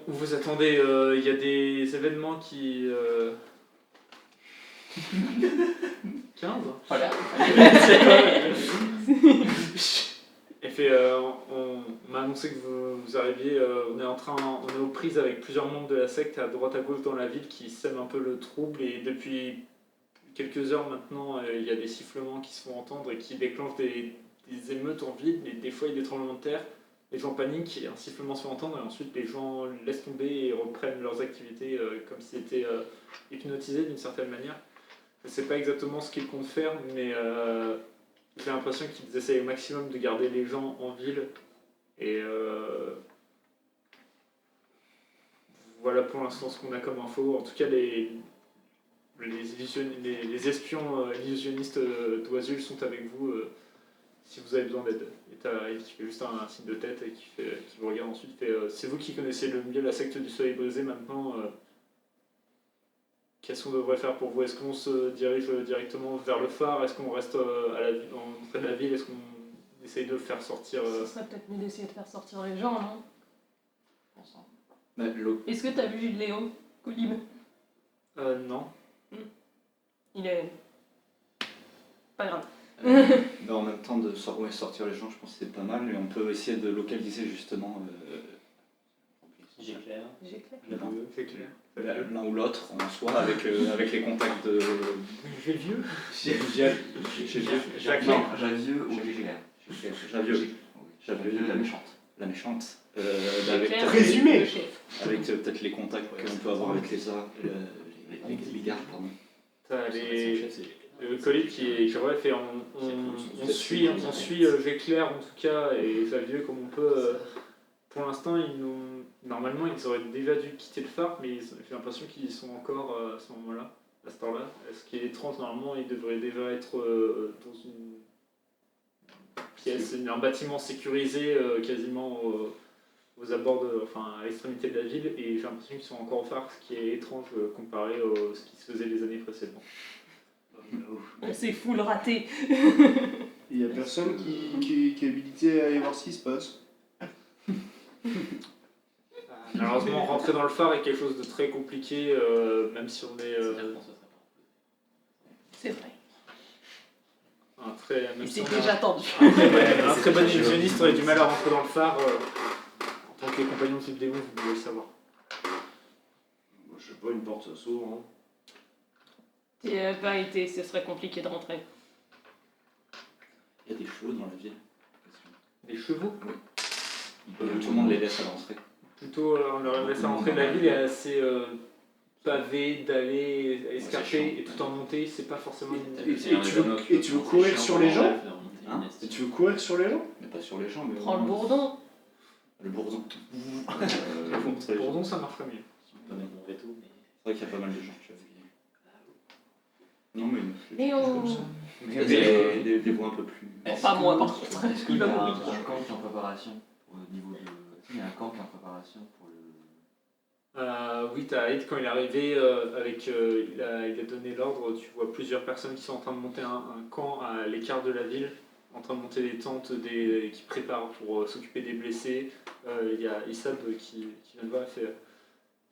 vous attendez, il y a des événements qui 15
Voilà.
Elle fait, on m'a annoncé que vous arriviez, on est aux prises avec plusieurs membres de la secte à droite à gauche dans la ville qui sèment un peu le trouble et depuis quelques heures maintenant il y a des sifflements qui se font entendre et qui déclenchent des émeutes en ville, mais des fois il y a des tremblements de terre, les gens paniquent et un sifflement se fait entendre et ensuite les gens laissent tomber et reprennent leurs activités comme s'ils étaient hypnotisés d'une certaine manière. Je ne sais pas exactement ce qu'ils comptent faire, mais j'ai l'impression qu'ils essayent au maximum de garder les gens en ville. Et voilà pour l'instant ce qu'on a comme info. En tout cas, les espions illusionnistes d'Oisul sont avec vous si vous avez besoin d'aide. Et qui fait juste un signe de tête et qui vous regarde ensuite. C'est vous qui connaissez le mieux la secte du soleil brisé maintenant. Qu'est-ce qu'on devrait faire pour vous? Est-ce qu'on se dirige directement vers le phare? Est-ce qu'on reste à l'entrée de la ville? Est-ce qu'on essaye de faire sortir...
Ce serait peut-être mieux d'essayer de faire sortir les gens, non? Est-ce que t'as vu Léo Colib?
Non.
Il est... pas grave.
En même temps de sortir les gens, je pense que c'est pas mal. Et on peut essayer de localiser justement
J'éclaire.
C'est clair.
l'un ou l'autre en soi avec les contacts de...
J'ai vieux.
Javieux ou Géglaire.
Javieux,
la méchante.
La méchante.
Résumé.
Avec peut-être les contacts qu'on peut avoir avec les gardes, pardon.
T'as le Colib qui fait on suit J'éclaire en tout cas et Javieux comme on peut. Pour l'instant, normalement, ils auraient déjà dû quitter le phare, mais j'ai l'impression qu'ils y sont encore à ce moment-là, à cette heure-là. Ce qui est étrange, normalement, ils devraient déjà être dans une pièce, un bâtiment sécurisé quasiment aux abords, à l'extrémité de la ville, et j'ai l'impression qu'ils sont encore au phare, ce qui est étrange comparé à ce qui se faisait les années précédentes.
On s'est full raté.
Il n'y a personne qui est habilité à aller voir ce qui se passe.
Malheureusement, rentrer dans le phare est quelque chose de très compliqué, même si on est
C'est vrai.
un très. Même si
C'est
on est
déjà tendu.
un très bon illusionniste aurait du mal à rentrer dans le phare. En tant que compagnon de Philippe Desmond, vous devez le savoir.
Moi, je sais pas, une porte ça s'ouvre. Hein.
Ce serait compliqué de rentrer.
Il y a des chevaux dans la ville.
Des chevaux
Tout le monde les laisse à l'entrée.
Plutôt, on leur laisse à l'entrée de la ville est assez pavée, dallée, escarpée, et tout en montée, c'est pas forcément une.
Et tu veux courir sur les gens
Hein
Et tu veux courir sur les gens
Mais pas sur les gens, mais.
Prends le bourdon.
Le bourdon.
Le bourdon, ça marcherait mieux.
Je peux mettre mon veto, mais.
C'est vrai qu'il y a pas mal de gens qui avaient. Non, mais.
Léon.
Mais des voix un peu plus.
Pas moi, par contre.
Est-ce qu'il y
Il
a
va
un
mourir.
camp qui est en préparation au niveau de. Est-ce qu'il y a un camp qui est en préparation pour le.
Oui, t'as Aïd, quand il est arrivé, il a donné l'ordre, tu vois plusieurs personnes qui sont en train de monter un camp à l'écart de la ville, en train de monter des tentes qui préparent pour s'occuper des blessés. Il y a Issab qui vient de voir et fait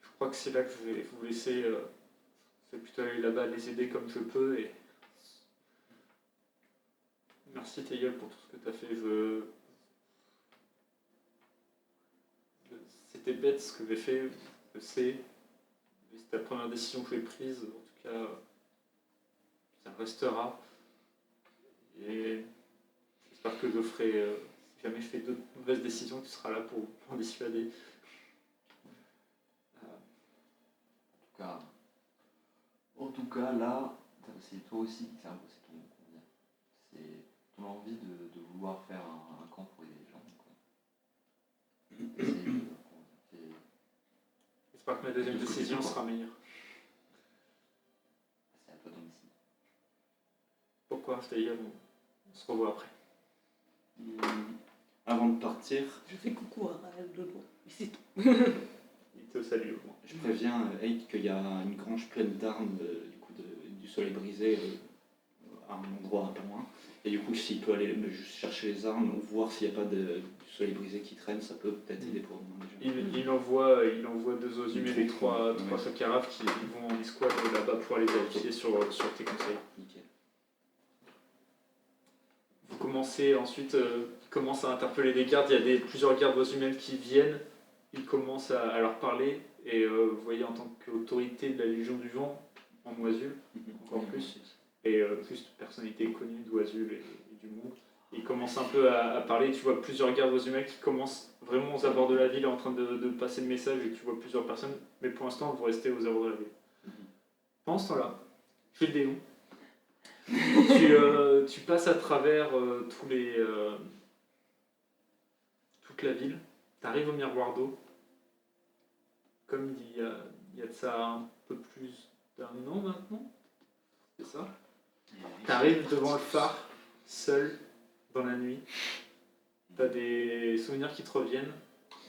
je crois que c'est là que je vais vous laisser. Je vais plutôt aller là-bas les aider comme je peux. Et... Merci Teguel pour tout ce que t'as fait. C'était bête ce que j'ai fait, je sais. C'était la première décision que j'ai prise, en tout cas, ça restera. Et j'espère que je ferai, si jamais je fais d'autres mauvaises décisions, tu seras là pour m'en dissuader.
En tout cas, là, c'est toi aussi, c'est ton, comment dire, c'est ton envie de vouloir faire un camp pour aider les gens.
J'espère que ma deuxième
De ce
décision
côté,
sera meilleure.
C'est à toi d'en décider.
Pourquoi D'ailleurs, on se revoit après.
Avant de partir,
Je fais coucou à Raël de loin. Et c'est tout.
Il te salue au moins.
je préviens Aïd qu'il y a une grange pleine d'armes du soleil brisé à un endroit un peu loin. Et du coup, s'il peut aller juste chercher les armes ou voir s'il n'y a pas du soleil brisé qui traîne, ça peut peut-être aider pour moi déjà.
Il envoie deux osumés, les trois Sakharov qui vont en escouade là-bas pour aller vérifier sur tes conseils.
Nickel.
Vous commencez ensuite, commence à interpeller les gardes. Il y a plusieurs gardes osumels qui viennent. Il commence à leur parler. Et vous voyez, en tant qu'autorité de la Légion du Vent, en Oisul, encore plus, et plus de personnalités connues d'Oisul et du monde, il commence un peu à parler. Tu vois plusieurs gardes osumels qui commencent vraiment aux abords de la ville en train de passer le message, et tu vois plusieurs personnes, mais pour l'instant, vous restez aux abords de la ville. Pendant ce temps-là, Phil Déon, tu passes à travers toute la ville, tu arrives au miroir d'eau, comme il y a de ça un peu plus d'un an maintenant, c'est ça. Tu arrives devant le phare, seul, dans la nuit, tu as des souvenirs qui te reviennent,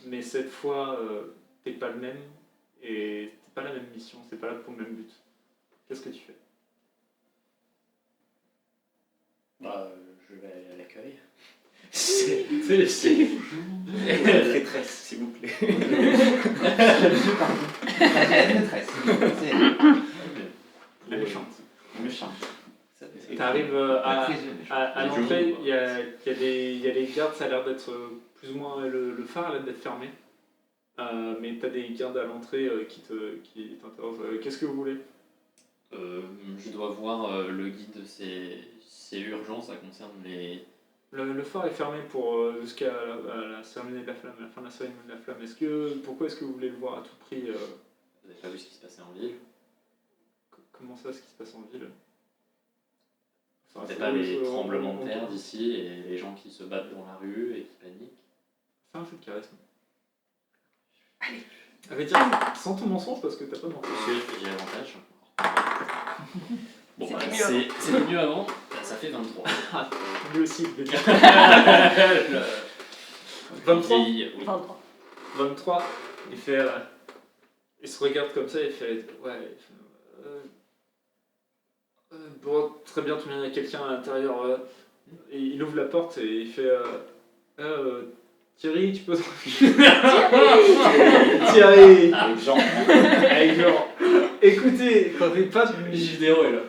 mais cette fois, t'es pas le même, et c'est pas la même mission, c'est pas là pour le même but. Qu'est-ce que tu fais?
Je vais aller à l'accueil.
Maîtresse, s'il vous plaît.
La méchante.
T'arrives à l'entrée, il y a des gardes, ça a l'air d'être plus ou moins le phare a l'air d'être fermé. Mais t'as des gardes à l'entrée qui t'interrogent. Qu'est-ce que vous voulez?
Je dois voir le guide, c'est urgent, ça concerne les.
Le phare est fermé jusqu'à la cérémonie de la flamme, à la fin de la cérémonie de la flamme. Pourquoi est-ce que vous voulez le voir à tout prix?
Vous n'avez pas vu ce qui se passait en ville?
Comment ça, ce qui se passe en ville?
C'est pas les tremblements de terre d'ici et les gens qui se battent dans la rue et qui paniquent?
Fais un jeu de charisme. Allez, tiens, sans ton mensonge parce que t'as pas de mensonge.
J'ai avantage. Bon,
C'était
mieux avant, ça fait 23.
Lui aussi, il veut dire.
23
Oui.
23.
23, il fait. Il se regarde comme ça, il fait. Ouais. Bon, très bien, tout bien, il y a quelqu'un à l'intérieur. Et il ouvre la porte et il fait. Thierry, tu peux Thierry
Avec Jean.
avec genre. Écoutez, quand t'es pas
Gideon est là.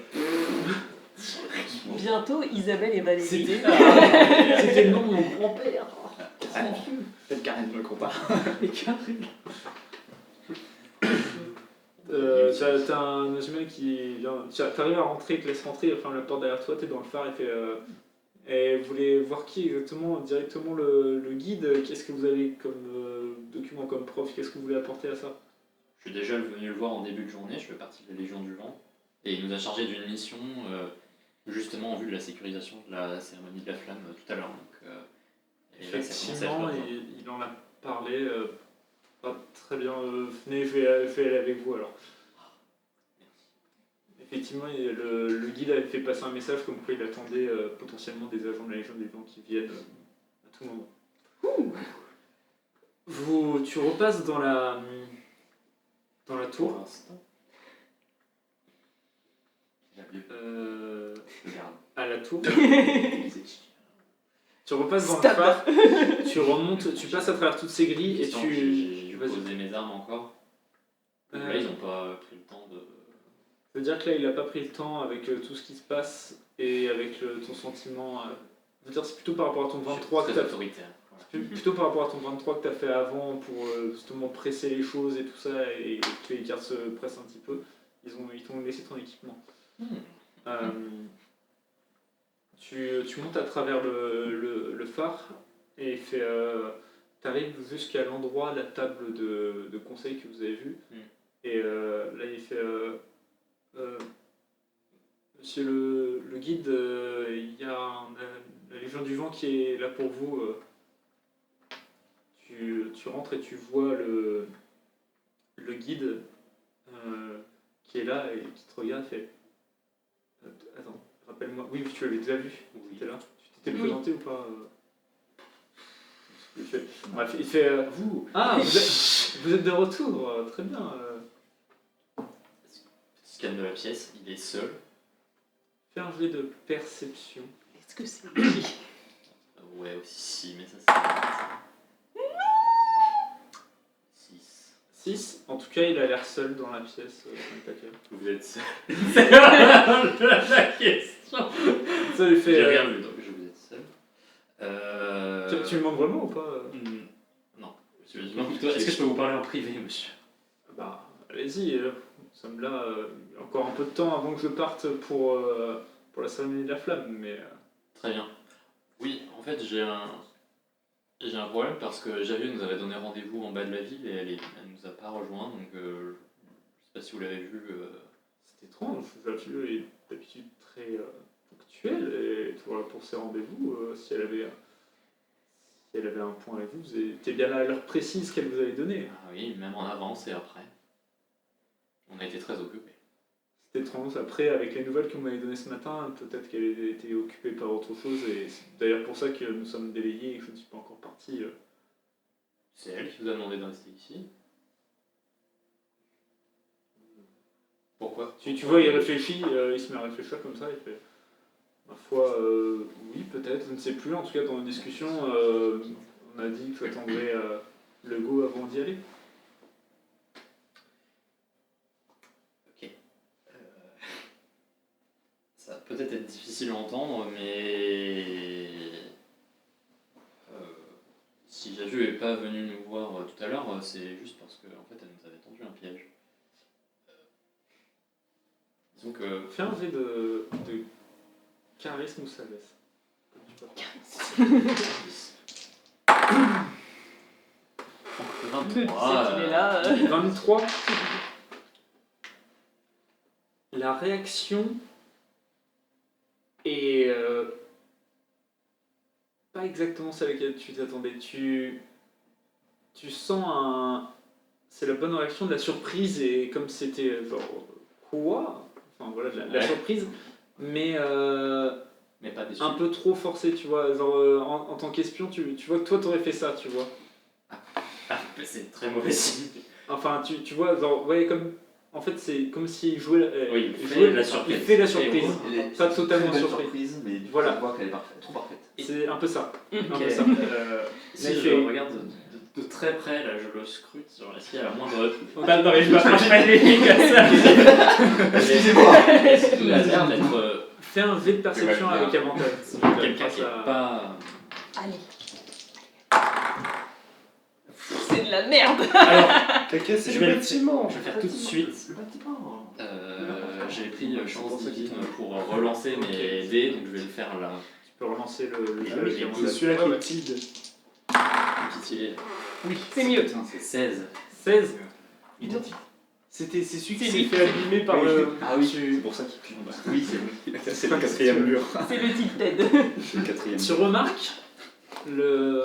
Bientôt, Isabelle et Valérie.
C'était le nom de mon grand-père.
Peut-être qu'Arrête me le compare.
T'as un Najmal qui vient. T'arrives à rentrer, il te laisse rentrer, il ferme la porte derrière toi, t'es dans le phare, il fait. Et vous voulez voir qui exactement? Directement le guide? Qu'est-ce que vous avez comme document, comme prof? Qu'est-ce que vous voulez apporter à ça?
Je suis déjà venu le voir en début de journée, je fais partie de la Légion du Vent. Et il nous a chargé d'une mission, justement en vue de la sécurisation de la cérémonie de la flamme tout à l'heure. Donc, et là, ça commence à être
Effectivement,
loin.
il en a parlé. Pas très bien. Venez, je vais aller avec vous alors. Effectivement, le guide avait fait passer un message comme quoi il attendait potentiellement des agents de la Légion des Vents qui viennent à tout moment. Tu repasses dans la
Pour
tour.
l'instant.
Je garde.
À la tour. Tu repasses dans le
Stop.
phare, tu remontes, tu passes à travers toutes ces grilles et
Question,
tu.
J'ai
Vas-y.
posé mes armes encore. Donc là, ils n'ont pas pris le temps de.
Ça veut dire que là, il n'a pas pris le temps avec tout ce qui se passe et avec ton sentiment. Je veux dire, c'est plutôt par rapport à ton 23 que
très
tu as
autoritaire. Voilà.
plutôt par rapport à ton 23 que tu as fait avant pour justement presser les choses et tout ça et que les cartes se pressent un petit peu. Ils t'ont laissé ton équipement. Euh, tu montes à travers le phare et tu arrives jusqu'à l'endroit, la table de conseil que vous avez vue. Et là, il fait Monsieur le guide, il y a la Légion du Vent qui est là pour vous. Tu rentres et tu vois le guide qui est là et qui te regarde et fait attends, rappelle-moi. Oui, tu l'avais déjà vu.
Oui.
Tu étais là. Tu t'étais
Oui.
présenté ou pas Il fait, bref, il fait vous. Ah, vous êtes de retour. Très bien.
Petit scan de la pièce, il est seul.
Fais un jet de perception.
Est-ce que c'est lui?
Ouais, aussi, mais ça c'est. 6.
6. En tout cas, il a l'air seul dans la pièce. Dans le paquet.
Vous êtes seul. C'est la question.
Ça lui fait.
J'ai rien vu, donc je vous êtes seul.
Tu me demandes vraiment ou pas
Non. Je demande plutôt, est-ce que je peux vous parler en privé, monsieur?
Bah, allez-y. Nous sommes là. Encore un peu de temps avant que je parte pour la cérémonie de la flamme, mais.
Très bien. Oui, en fait, j'ai un problème parce que Javier nous avait donné rendez-vous en bas de la ville et elle nous a pas rejoint, donc je sais pas si vous l'avez vu.
C'est étrange. Javier est d'habitude très ponctuel et voilà, pour ses rendez-vous, si elle avait un point avec vous, vous étiez bien à l'heure précise qu'elle vous avait donnée.
Ah oui, même en avance et après. On a été très occupés.
C'est étrange. Après, avec les nouvelles que vous m'avez données ce matin, peut-être qu'elle était occupée par autre chose et c'est d'ailleurs pour ça que nous sommes délayés et que je ne suis pas encore parti.
C'est elle qui vous a demandé de rester ici. Pourquoi?
Tu vois, il réfléchit, il se met à réfléchir comme ça, il fait. Ma foi, oui, peut-être, je ne sais plus. En tout cas, dans la discussion, on a dit que tu attendrais le go avant d'y aller.
Ok. Ça va peut-être être difficile à entendre, mais si Jaju n'est pas venu nous voir tout à l'heure, c'est juste parce qu'en fait, elle nous avait tendu un piège. Disons que.
Fais un jet de charisme ou sagesse. Comme tu veux.
23, il est là.
23. La réaction est pas exactement celle à laquelle tu t'attendais. Tu sens c'est la bonne réaction de la surprise et comme c'était genre quoi? Enfin voilà, la
Ouais.
surprise, mais
Mais pas déçu.
un peu trop forcé, tu vois. Genre en tant qu'espion, tu vois que toi t'aurais fait ça, tu vois.
Ah, c'est très mauvais signe.
Enfin, tu vois, genre, ouais, comme En fait, c'est comme s'il jouait,
Oui, il
jouait-
fait la surprise.
il fait la surprise.
Elle est-
Pas totalement
très belle
surprise.
mais du coup,
Voilà.
on voit qu'elle est parfaite, trop parfaite.
C'est un peu ça. Un
Ok.
peu ça.
Si
là, il
je
fait-
regarde de très près, là, je le scrute sur est-ce qu'il y a la moindre balle dans les joueurs comme ça.
Excusez-moi.
Est-ce qu'il a l'air d'être
Fais un V de perception
Ouais,
avec avantage.
quelqu'un qui est pas.
Allez. C'est de la merde.
T'as cassé
Je
le
vais le-
bâtiment.
Je vais faire tout de suite.
Le bâtiment.
J'ai pris chance divine pour relancer mes dés, donc je vais le faire là.
Tu peux relancer le jeu
Ah,
avec
j'ai
avantage.
Celui-là qui
Ouais,
est timide.
Pitié.
C'est mieux.
Putain, c'est
16.
16.
identique.
C'est celui qui
C'est
s'est
lui.
fait abîmer par
Oui.
le.
Ah oui,
C'est pour ça qu'il tombe.
oui, c'est lui.
Il a cassé le 4e mur.
C'est le tilted.
Le 4e
Tu remarques le.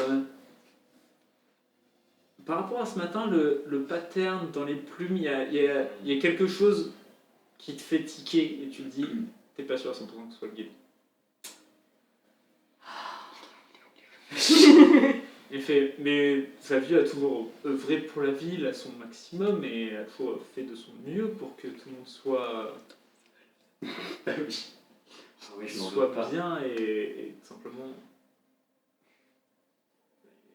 Par rapport à ce matin, le pattern dans les plumes, il y a quelque chose qui te fait tiquer et tu te dis, t'es pas sûr à 100% que ce soit le guide. Il fait, mais Xavier a toujours œuvré pour la ville à son maximum et a toujours fait de son mieux pour que tout le monde soit,
Ah oui. Ah oui, je m'en
soit
veux pas.
bien et tout simplement.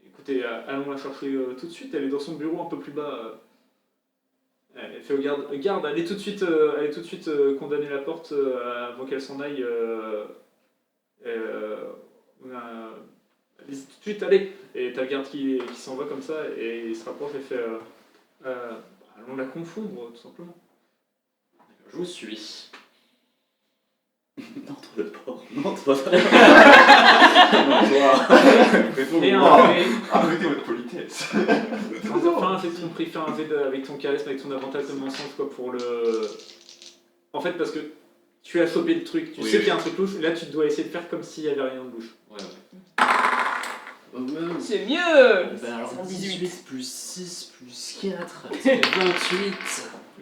Écoutez, allons la chercher tout de suite. Elle est dans son bureau un peu plus bas. Elle fait garde, allez tout de suite condamner la porte avant qu'elle s'en aille. Allez-y tout de suite, allez. Et t'as le garde qui s'en va comme ça et il se rapproche et fait allons la confondre tout simplement.
Je vous suis.
Non, toi de porc. Non, toi.
Et un
Wow.
V.
Arrêtez votre politesse.
Enfin, c'est compris, faire un V avec ton charisme, avec ton avantage de mensonge, quoi, pour le. En fait, parce que tu as chopé le truc, tu
Oui,
sais
oui.
qu'il y a un truc louche, là tu dois essayer de faire comme s'il y avait rien de louche.
Ouais, ouais.
C'est mieux.
Ben alors,
118.
18 plus 6 plus 4, ça fait 28.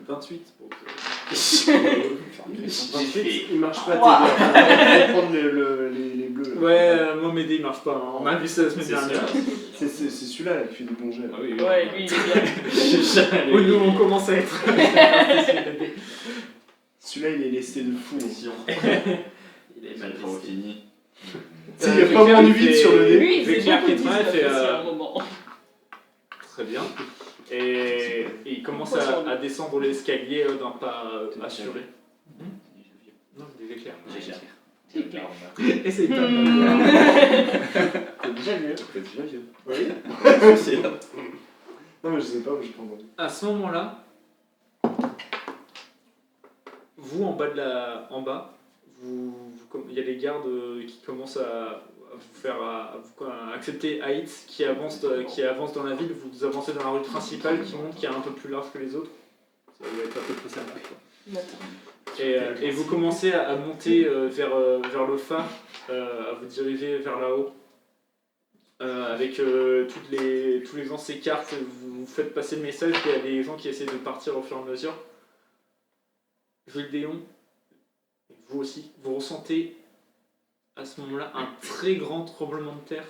28 pour.
Il marche pas
Ouah.
tes dés. Faut prendre les bleus. là.
Ouais, moi mes dés ils marchent pas, hein. On m'a vu ça la semaine
C'est
dernière.
ça.
C'est celui-là là, qui fait des bons jets.
Ah oui, oui.
Ouais, lui, il est bien.
Oui, nous on commence à être.
Celui-là, il est lesté de fou.
Il est mal
Faut
resté.
fini.
Tu sais, il y a pas moins de 8 sur le dé.
Lui, il fait
Claire
beaucoup
qui
de
travaille,
19
fait,
aussi à un moment.
Très bien. Et il commence à descendre l'escalier d'un pas assuré. Non, des éclairs.
J'ai clair.
Essaye pas.
C'est déjà mieux.
C'est déjà vieux.
Oui. Non, mais je sais pas où je prends.
À ce moment-là, vous en bas, il y a des gardes qui commencent à vous faire accepter Haït qui avance dans la ville. Vous avancez dans la rue principale qui monte, qui est un peu plus large que les autres. Ça va être à peu près ça. Et vous commencez à monter vers le phare, à vous diriger vers là-haut. Avec tous les gens s'écartent, vous faites passer le message qu'il y a des gens qui essaient de partir au fur et à mesure. Gildéon, et vous aussi, vous ressentez à ce moment-là un très grand tremblement de terre.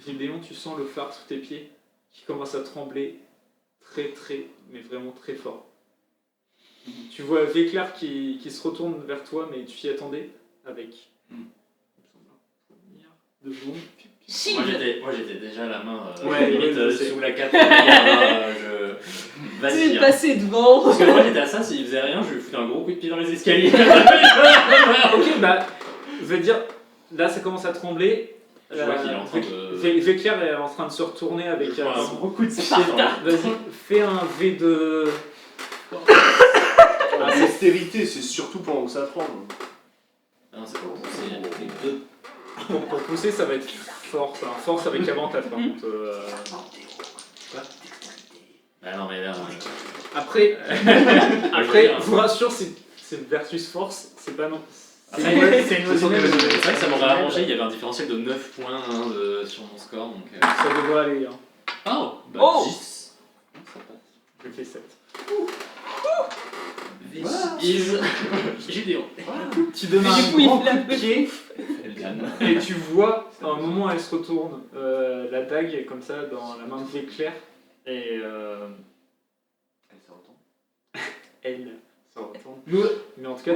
Gildéon, tu sens le phare sous tes pieds qui commence à trembler très, mais vraiment très fort. Tu vois Véclair qui se retourne vers toi, mais tu t'y attendais avec. Il me semble, un milliard de secondes.
Moi j'étais déjà la main
Ouais,
limite,
je sais.
sous la cape. Je
Tu
vacille.
es passé devant.
Parce que moi j'étais à ça, s'il faisait rien, je lui foutais un gros coup de pied dans les escaliers.
Ok, bah, je vais dire, là ça commence à trembler.
Je vois qu'il est en train de.
Véclair est en train de se retourner avec
Je vois
un
un
gros coup de pied.
Sparta.
Vas-y, fais un V de.
La dextérité, c'est surtout pendant que ça tremble.
Non, c'est pas c'est deux.
Pour pousser, ça va être force. Hein. Force avec avantage par contre.
Bah non, mais là.
Après,
dire.
je vous rassure, c'est versus force, c'est pas non. C'est
Après,
une
c'est
originale.
vrai que ça m'aurait arrangé, il y avait un différentiel de 9 points hein, sur mon score donc.
Ça devrait aller. Hein.
Oh Bah
Oh
10.
Je fais 7.
This is Gideon.
Tu donnes
Mais
un
du coup, il
grand
flatte.
coup de pied
Elgan.
et tu vois, à un moment, elle se retourne, la dague est comme ça dans la main de Véclair et
Elle se retourne.
elle se retourne.
Ouais.
Mais en tout cas,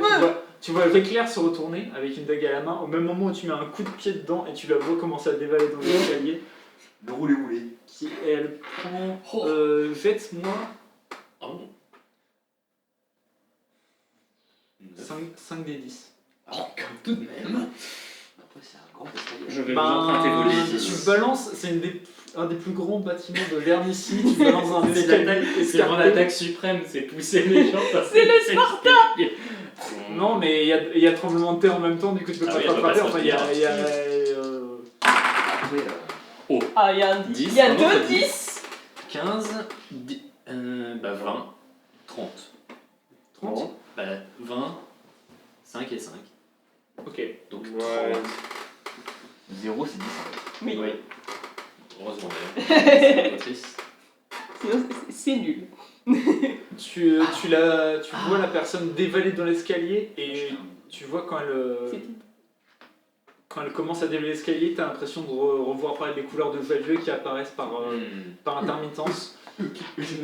tu vois Réclair se retourner avec une dague à la main au même moment où tu mets un coup de pied dedans et tu la vois commencer à dévaler dans l'escalier.
Le roulé.
Et elle prend. Jette-moi
Oh.
5 des 10.
Alors, comme tout de même.
Après, c'est un grand escalier.
Je vais vous emprunter vos lévis.
Tu balances, c'est un des plus grands bâtiments de l'Hermicie, tu balances un
C'est
escalier
l'attaque- c'est
escarpé.
mon attaque suprême, c'est pousser les gens.
C'est le Sparta.
Non, mais il y a tremblement de terre en même temps, du coup tu peux
Ah
pas
oui,
te
elle peut
rattraper.
pas se
Enfin, il y a.
Après,
Ah, il y a un
10,
il y a
un autre
2 10.
15, 20, 30.
30.
Bah, 20, 5 et 5.
Ok.
Donc
Ouais.
0 c'est 10.
Oui.
Oui. Heureusement d'ailleurs. C'est un peu triste.
Sinon, c'est nul.
Tu vois la personne dévaler dans l'escalier et tu vois quand elle commence à dévaler l'escalier, t'as l'impression de revoir apparaître les couleurs de joie de Dieu qui apparaissent par intermittence.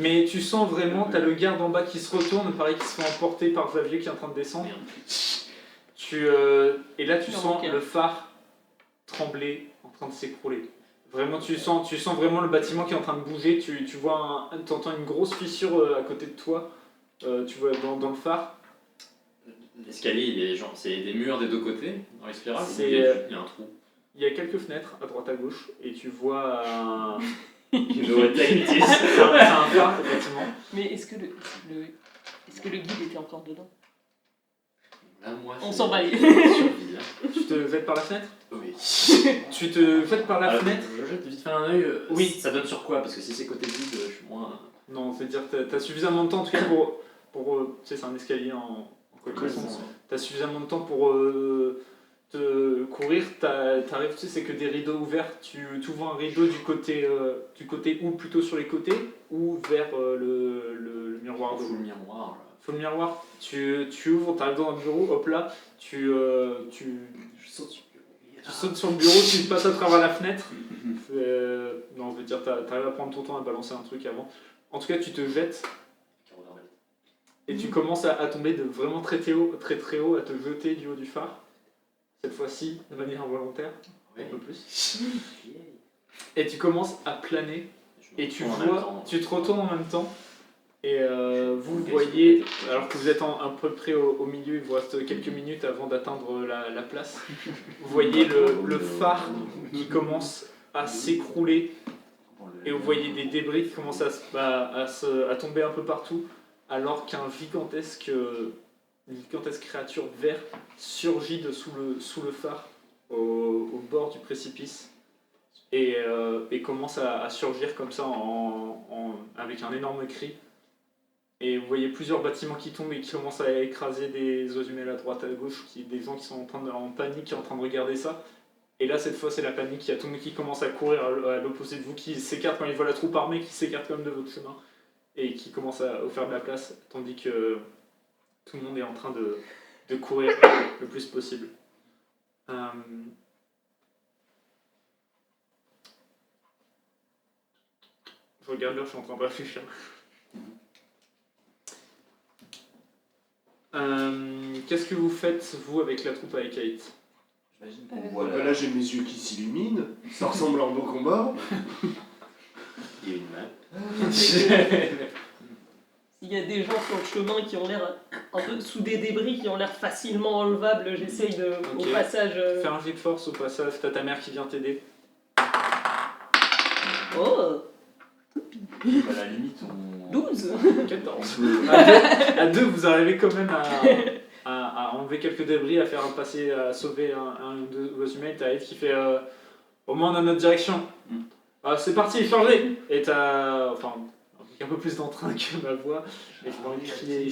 Mais tu sens vraiment, t'as le garde en bas qui se retourne, pareil qui se fait emporter par Xavier qui est en train de descendre. Et là tu sens le phare trembler, en train de s'écrouler. Vraiment, tu sens vraiment le bâtiment qui est en train de bouger. Tu vois, t'entends une grosse fissure à côté de toi. Tu vois dans le phare.
L'escalier, il est genre, c'est des murs des deux côtés dans les spirales.
C'est,
Il y a un trou.
Il y a quelques fenêtres à droite à gauche et tu vois un.
Je vois Tactis.
C'est un phare effectivement.
Mais est-ce que le guide était encore dedans?
Là, moi,
On
c'est
s'en va.
survie, là.
Tu te jettes par la fenêtre?
Oui.
Tu te jettes par la
Alors,
fenêtre?
je jette vite fait un œil.
Oui.
Ça donne sur quoi? Parce que si c'est côté vide, je suis moins.
Non, c'est-à-dire t'as suffisamment de temps en tout cas pour tu sais, c'est un escalier en connaissance. T'as suffisamment de temps pour te courir. T'arrives, tu sais, c'est que des rideaux ouverts. Tu ouvres un rideau du côté ou plutôt sur les côtés ou vers le miroir d'eau.
Full miroir. Là.
Faut le miroir. Tu ouvres, t'arrives dans un bureau, hop là, tu
Je saute sur le bureau.
sautes sur le bureau, tu passes à travers la fenêtre. Non, je veux dire, t'arrives à prendre ton temps à balancer un truc avant. En tout cas, tu te jettes et tu commences à tomber de vraiment très haut, très haut, à te jeter du haut du phare. Cette fois-ci, de manière involontaire,
Ouais.
un peu plus. Et tu commences à planer et tu te retournes en même temps. Et vous voyez, alors que vous êtes à peu près au milieu, il vous reste quelques minutes avant d'atteindre la place, vous voyez le phare qui commence à s'écrouler et vous voyez des débris qui commencent à tomber un peu partout, alors qu'une gigantesque créature verte surgit sous le phare au bord du précipice et commence à surgir comme ça avec un énorme cri. Et vous voyez plusieurs bâtiments qui tombent et qui commencent à écraser des oiseaux humains à droite à gauche, des gens qui sont en panique, qui sont en train de regarder ça. Et là, cette fois, c'est la panique. Il y a tout le monde qui commence à courir à l'opposé de vous, qui s'écarte quand il voit la troupe armée, qui s'écarte quand même de votre chemin, et qui commence à vous faire de la place, tandis que tout le monde est en train de courir le plus possible. Je regarde l'heure, je suis en train de réfléchir. Qu'est-ce que vous faites, vous, avec la troupe avec Kate?
J'imagine qu'on voit
Bah là j'ai mes yeux qui s'illuminent, ça ressemble à un beau combat.
Il y a une map.
Il y a des gens sur le chemin qui ont l'air un peu sous des débris qui ont l'air facilement enlevables, j'essaye de
Ok.
au passage.
Fais un jet de force au passage, t'as ta mère qui vient t'aider.
Oh,
à la limite on.
12.
14. À deux, vous arrivez quand même à enlever quelques débris, à faire passer, à sauver un ou deux oiseaux humains. T'as Ed qui fait au moins dans notre direction. C'est parti, chargez. Et t'as. Enfin, un peu plus d'entrain que ma voix. Et j'ai envie de crier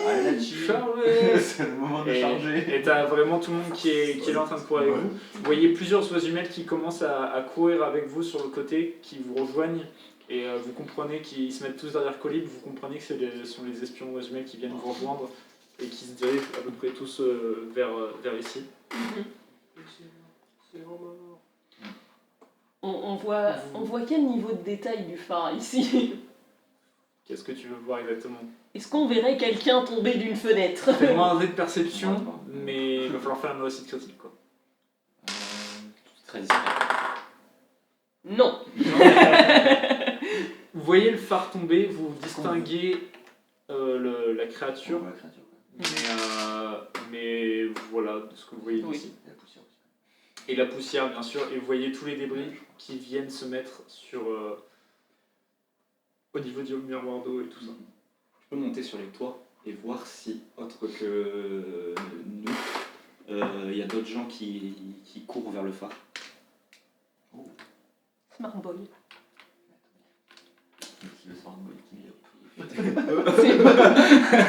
Allez là-dessus.
chargez.
C'est le moment de
Et
charger.
t'as vraiment tout le monde qui est là en train de courir avec vous. Vous voyez plusieurs oiseaux humains qui commencent à courir avec vous sur le côté, qui vous rejoignent. Et vous comprenez qu'ils se mettent tous derrière Colib, vous comprenez que ce sont les espions oiseaux humains qui viennent vous rejoindre et qui se dirigent à peu près tous vers ici.
On voit quel niveau de détail du phare ici?
Qu'est-ce que tu veux voir exactement?
Est-ce qu'on verrait quelqu'un tomber d'une fenêtre?
Fais-moi un jet de perception,
Ouais,
mais il va falloir faire une réussite critique quoi.
C'est très discret.
Non.
Vous voyez le phare tomber, vous distinguez la créature,
Ouais, créature, quoi.
mais voilà de ce que vous voyez
Oui.
ici.
Et la poussière aussi.
Et la poussière bien sûr, et vous voyez tous les débris qui viennent se mettre sur au niveau du miroir d'eau et tout ça.
Je peux monter sur les toits et voir si, autre que nous, il y a d'autres gens qui courent vers le phare.
Smart boy.
Qui veut se faire un boy qui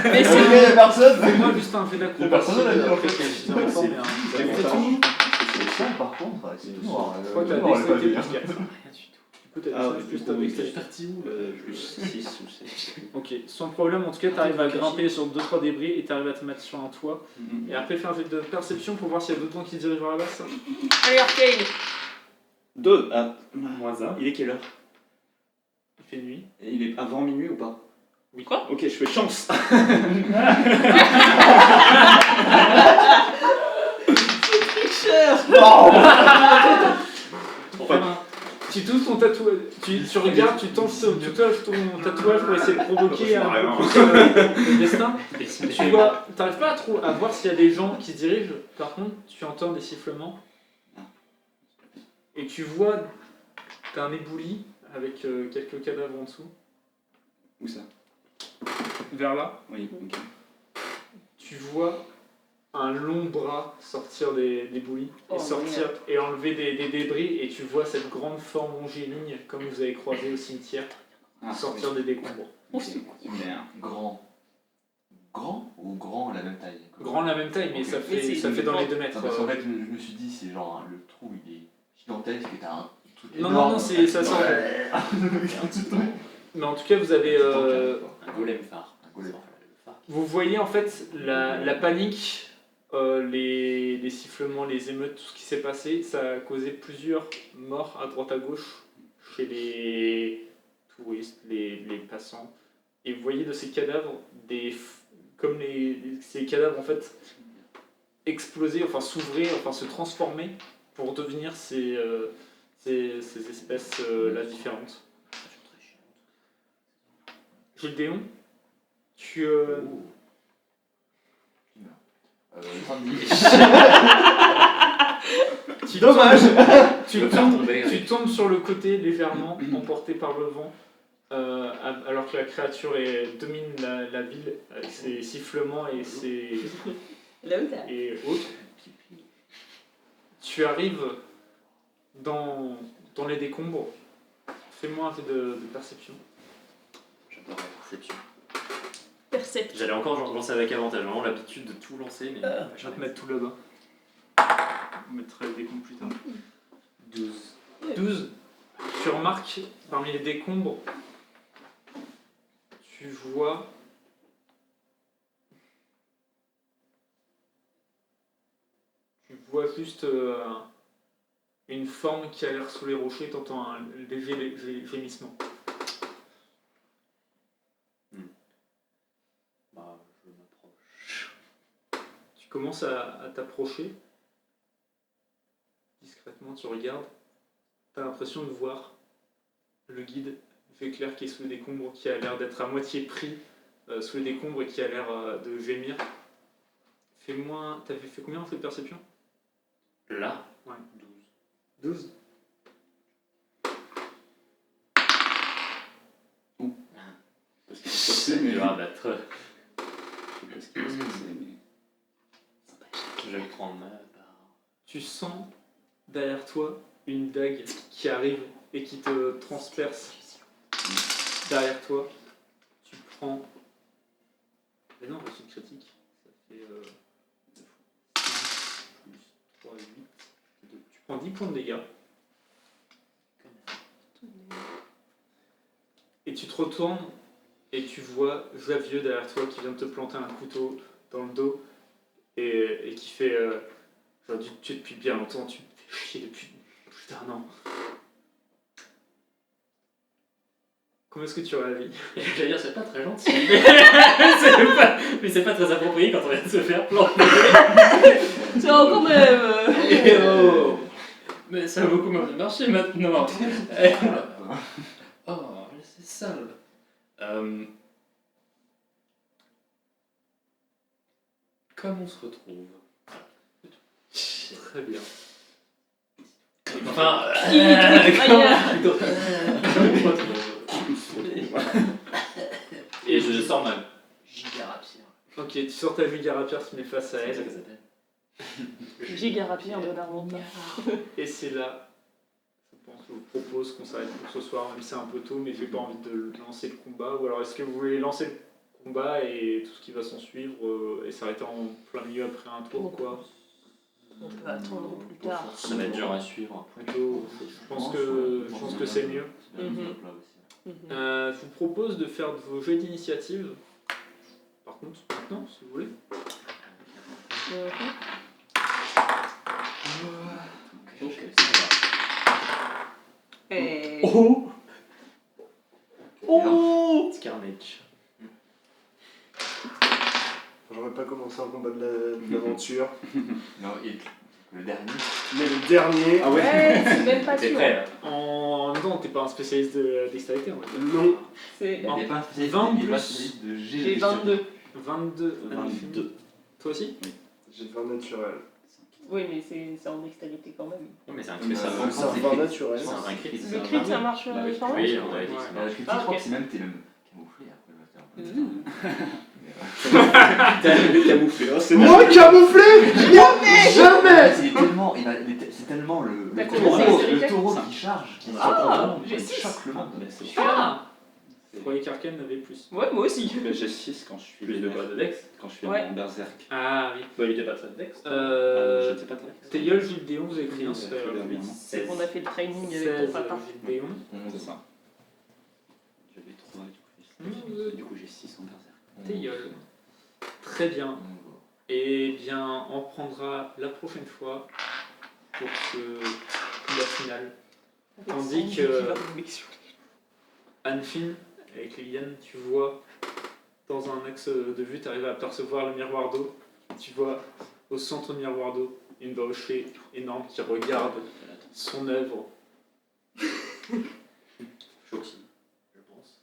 Mais
il
c'est
y a personne.
Fais-moi juste un fait d'acrobatie.
Personne n'a vu, en
après,
fait.
je t'en informe, mais, hein.
C'est
C'est
ça.
tout.
C'est ça, par contre, ouais, c'est tout noir.
Je crois que t'as
Non, on l'a pas
dextérité
vu, hein.
plus 4.
Rien du tout.
Du coup, t'as
Ah,
dextérité plus
du
ta
coup,
dextérité.
Parti où
Plus 6 ou 7.
Ok, sans problème, en tout cas, t'arrives à grimper sur 2-3 débris et t'arrives à te mettre sur un toit. Et après, fais un jet de perception pour voir s'il y a d'autres gens qui se dirigent vers la base. Ça.
Allez, Arcane.
2. Ah,
Moins un.
il est quelle heure?
Il fait nuit.
Et il est avant minuit ou pas?
Oui.
Quoi?
Ok, je fais chance.
Tricheur.
Enfin, tu touches ton tatouage, tu regardes, tu touches ton tatouage pour essayer de provoquer un peu plus, le destin. Tu vois, t'arrives pas à voir s'il y a des gens qui se dirigent, par contre, tu entends des sifflements. Et tu vois, t'as un éboulis avec quelques cadavres en dessous,
Où ça?
vers là.
Oui, ok.
Tu vois un long bras sortir des boulis
Oh,
et sortir
merde.
et enlever des débris, et tu vois cette grande forme longiligne comme vous avez croisé au cimetière
Ah,
sortir des décombres.
oui. Merde.
Grand. Grand ou grand la même taille?
Grand la même taille, mais
Ok.
ça
Mais
fait,
c'est
ça fait dans les 2
Non,
mètres.
parce qu'en fait, je me suis dit, c'est genre le trou il est gigantesque et t'as un truc
Non,
énorme.
non, c'est ça sort.
Ouais. Un petit trou.
Mais en tout cas, vous avez.
Un golem phare.
Un golem.
Le phare.
Vous voyez en fait la panique, les sifflements, les émeutes, tout ce qui s'est passé, ça a causé plusieurs morts à droite à gauche chez les touristes, les passants. Et vous voyez de ces cadavres, comme ces cadavres en fait exploser, enfin s'ouvrir, enfin se transformer pour devenir ces espèces là différentes. Gildéon, tu
Samedi.
tu
Dommage.
tu
Le faire tomber,
tu
oui.
tombes sur le côté légèrement, emporté par le vent, alors que la créature domine la ville avec ses sifflements et ses
La même taille.
et autres. Tu arrives dans les décombres. Fais-moi un jet de perception.
J'adore la perception.
Perception.
J'allais encore lancer avec avantage. J'ai vraiment l'habitude de tout lancer, mais.
Je vais te mettre tout là-bas. Je mettrai les décombres plus tard.
12.
12. Tu remarques parmi les décombres, tu vois juste une forme qui a l'air sous les rochers, t'entends un léger gémissement.
Bah, je m'approche.
Tu commences à t'approcher. Discrètement, tu regardes. Tu as l'impression de voir le guide Véclair qui est sous les décombres, qui a l'air d'être à moitié pris sous les décombres et qui a l'air de gémir. T'avais fait combien en fait de perception?
Là,
Ouais.
12.
12.
Parce qu'il se passait, mais
Il va battre.
Parce qu'il va se passer, mais.
Je vais prendre ma part.
Tu sens derrière toi une dague qui arrive et qui te transperce derrière toi. Tu prends. Mais non, c'est une critique. Ça fait 5 plus 3, 8. Tu prends 10 points de dégâts. Et tu te retournes et tu vois Javieux derrière toi qui vient de te planter un couteau dans le dos et qui fait j'aurais dû te tuer depuis bien longtemps, tu me fais chier depuis plus d'un an. Comment est-ce que tu réagis?
J'allais dire, c'est pas très gentil. Mais c'est pas très approprié quand on vient de se faire planter.
Tiens, quand même.
Eh oh. Mais ça a beaucoup moins bien marché maintenant. Oh, c'est sale. Comme on se retrouve.
Très bien.
Enfin,
Aïe.
comment on se retrouve. Et je sors ma giga rapière.
Ok, tu sors ta Giga Rapier, tu mets face à
C'est ça
elle.
qu'elle s'appelle.
Giga rapide de Darmanta.
Et c'est là, je vous propose qu'on s'arrête pour ce soir, même si c'est un peu tôt, mais j'ai pas envie de lancer le combat. Ou alors est-ce que vous voulez lancer le combat et tout ce qui va s'en suivre et s'arrêter en plein milieu après un tour quoi?
On peut attendre plus tard.
Ça va être dur à suivre.
Plutôt, je pense que c'est mieux. Je vous propose de faire vos jeux d'initiative. Par contre, maintenant, si vous voulez.
Ok, ça
Et...
Oh
va. It's Carnage.
J'aurais pas commencé un combat de l'aventure.
Non, et le dernier.
Mais le dernier.
Ah
Ouais, c'est même pas
T'es
sûr.
prêt là?
En même temps, t'es pas un spécialiste de dextérité, on va dire.
Non.
C'est...
Il n'y a pas un spécialiste,
20
il y a pas un
plus.
spécialiste de G.
J'ai 22.
22.
22.
Toi aussi?
J'ai 20 naturel.
Oui, mais c'est en dextérité quand même.
Non, mais c'est un
Mais ça va.
C'est un 20 naturel.
C'est un vrai crit.
Le crit, ça marche
Bah oui.
quand même.
Oui, on avait dit
Ouais.
que ça
La
marche.
critique,
Ah,
je crois
ok.
que c'est même t'es même camouflé après.
T'as camouflé, oh, c'est
Moi camouflé? Jamais.
C'est tellement le
T'as
taureau,
combien de dextérité?
le taureau qui charge, qui
Ah,
qui
j'ai six.
choque le monde.
Mais c'est
Ah! Je croyais qu'Arkane avait plus.
Ouais, moi aussi.
Mais j'ai 6 quand je suis
Plus de quoi de Dex?
quand je suis
Ouais.
en berserk.
Ah oui.
Bah, il était pas très de Dex.
J'étais pas très.
Théiol, Gilles Déon, vous écrivez un
Oui, j'ai fait dernièrement.
C'est qu'on a fait le training avec
16
ton papa.
Gilles Déon.
C'est ça. J'avais 3 du coup j'ai 6 en berserk.
Théiol. Très bien. Eh bien, on reprendra la prochaine fois pour ce combat final. Tandis que Anne-Fine, avec Liliane, tu vois dans un axe de vue, tu arrives à apercevoir le miroir d'eau. Tu vois au centre du miroir d'eau une rocher énorme qui regarde son œuvre.
Choxy, je pense.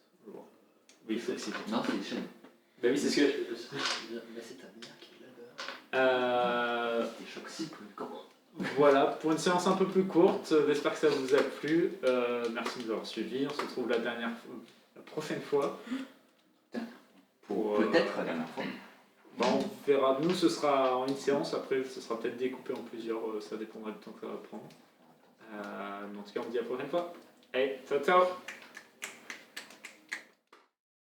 Oui, c'est
Non, c'est les chaînes.
Bah oui, c'est ce que. Bah, c'est ta mère qui est là-bas.
C'est choc cycle, comment?
Voilà, pour une séance un peu plus courte, j'espère que ça vous a plu. Merci de nous avoir suivis. On se retrouve la prochaine fois. Pour,
Peut-être la dernière fois.
Bah, on verra. Nous, ce sera en une séance. Après, ce sera peut-être découpé en plusieurs. Ça dépendra du temps que ça va prendre. Mais en tout cas, on se dit à la prochaine fois. Allez, ciao, ciao!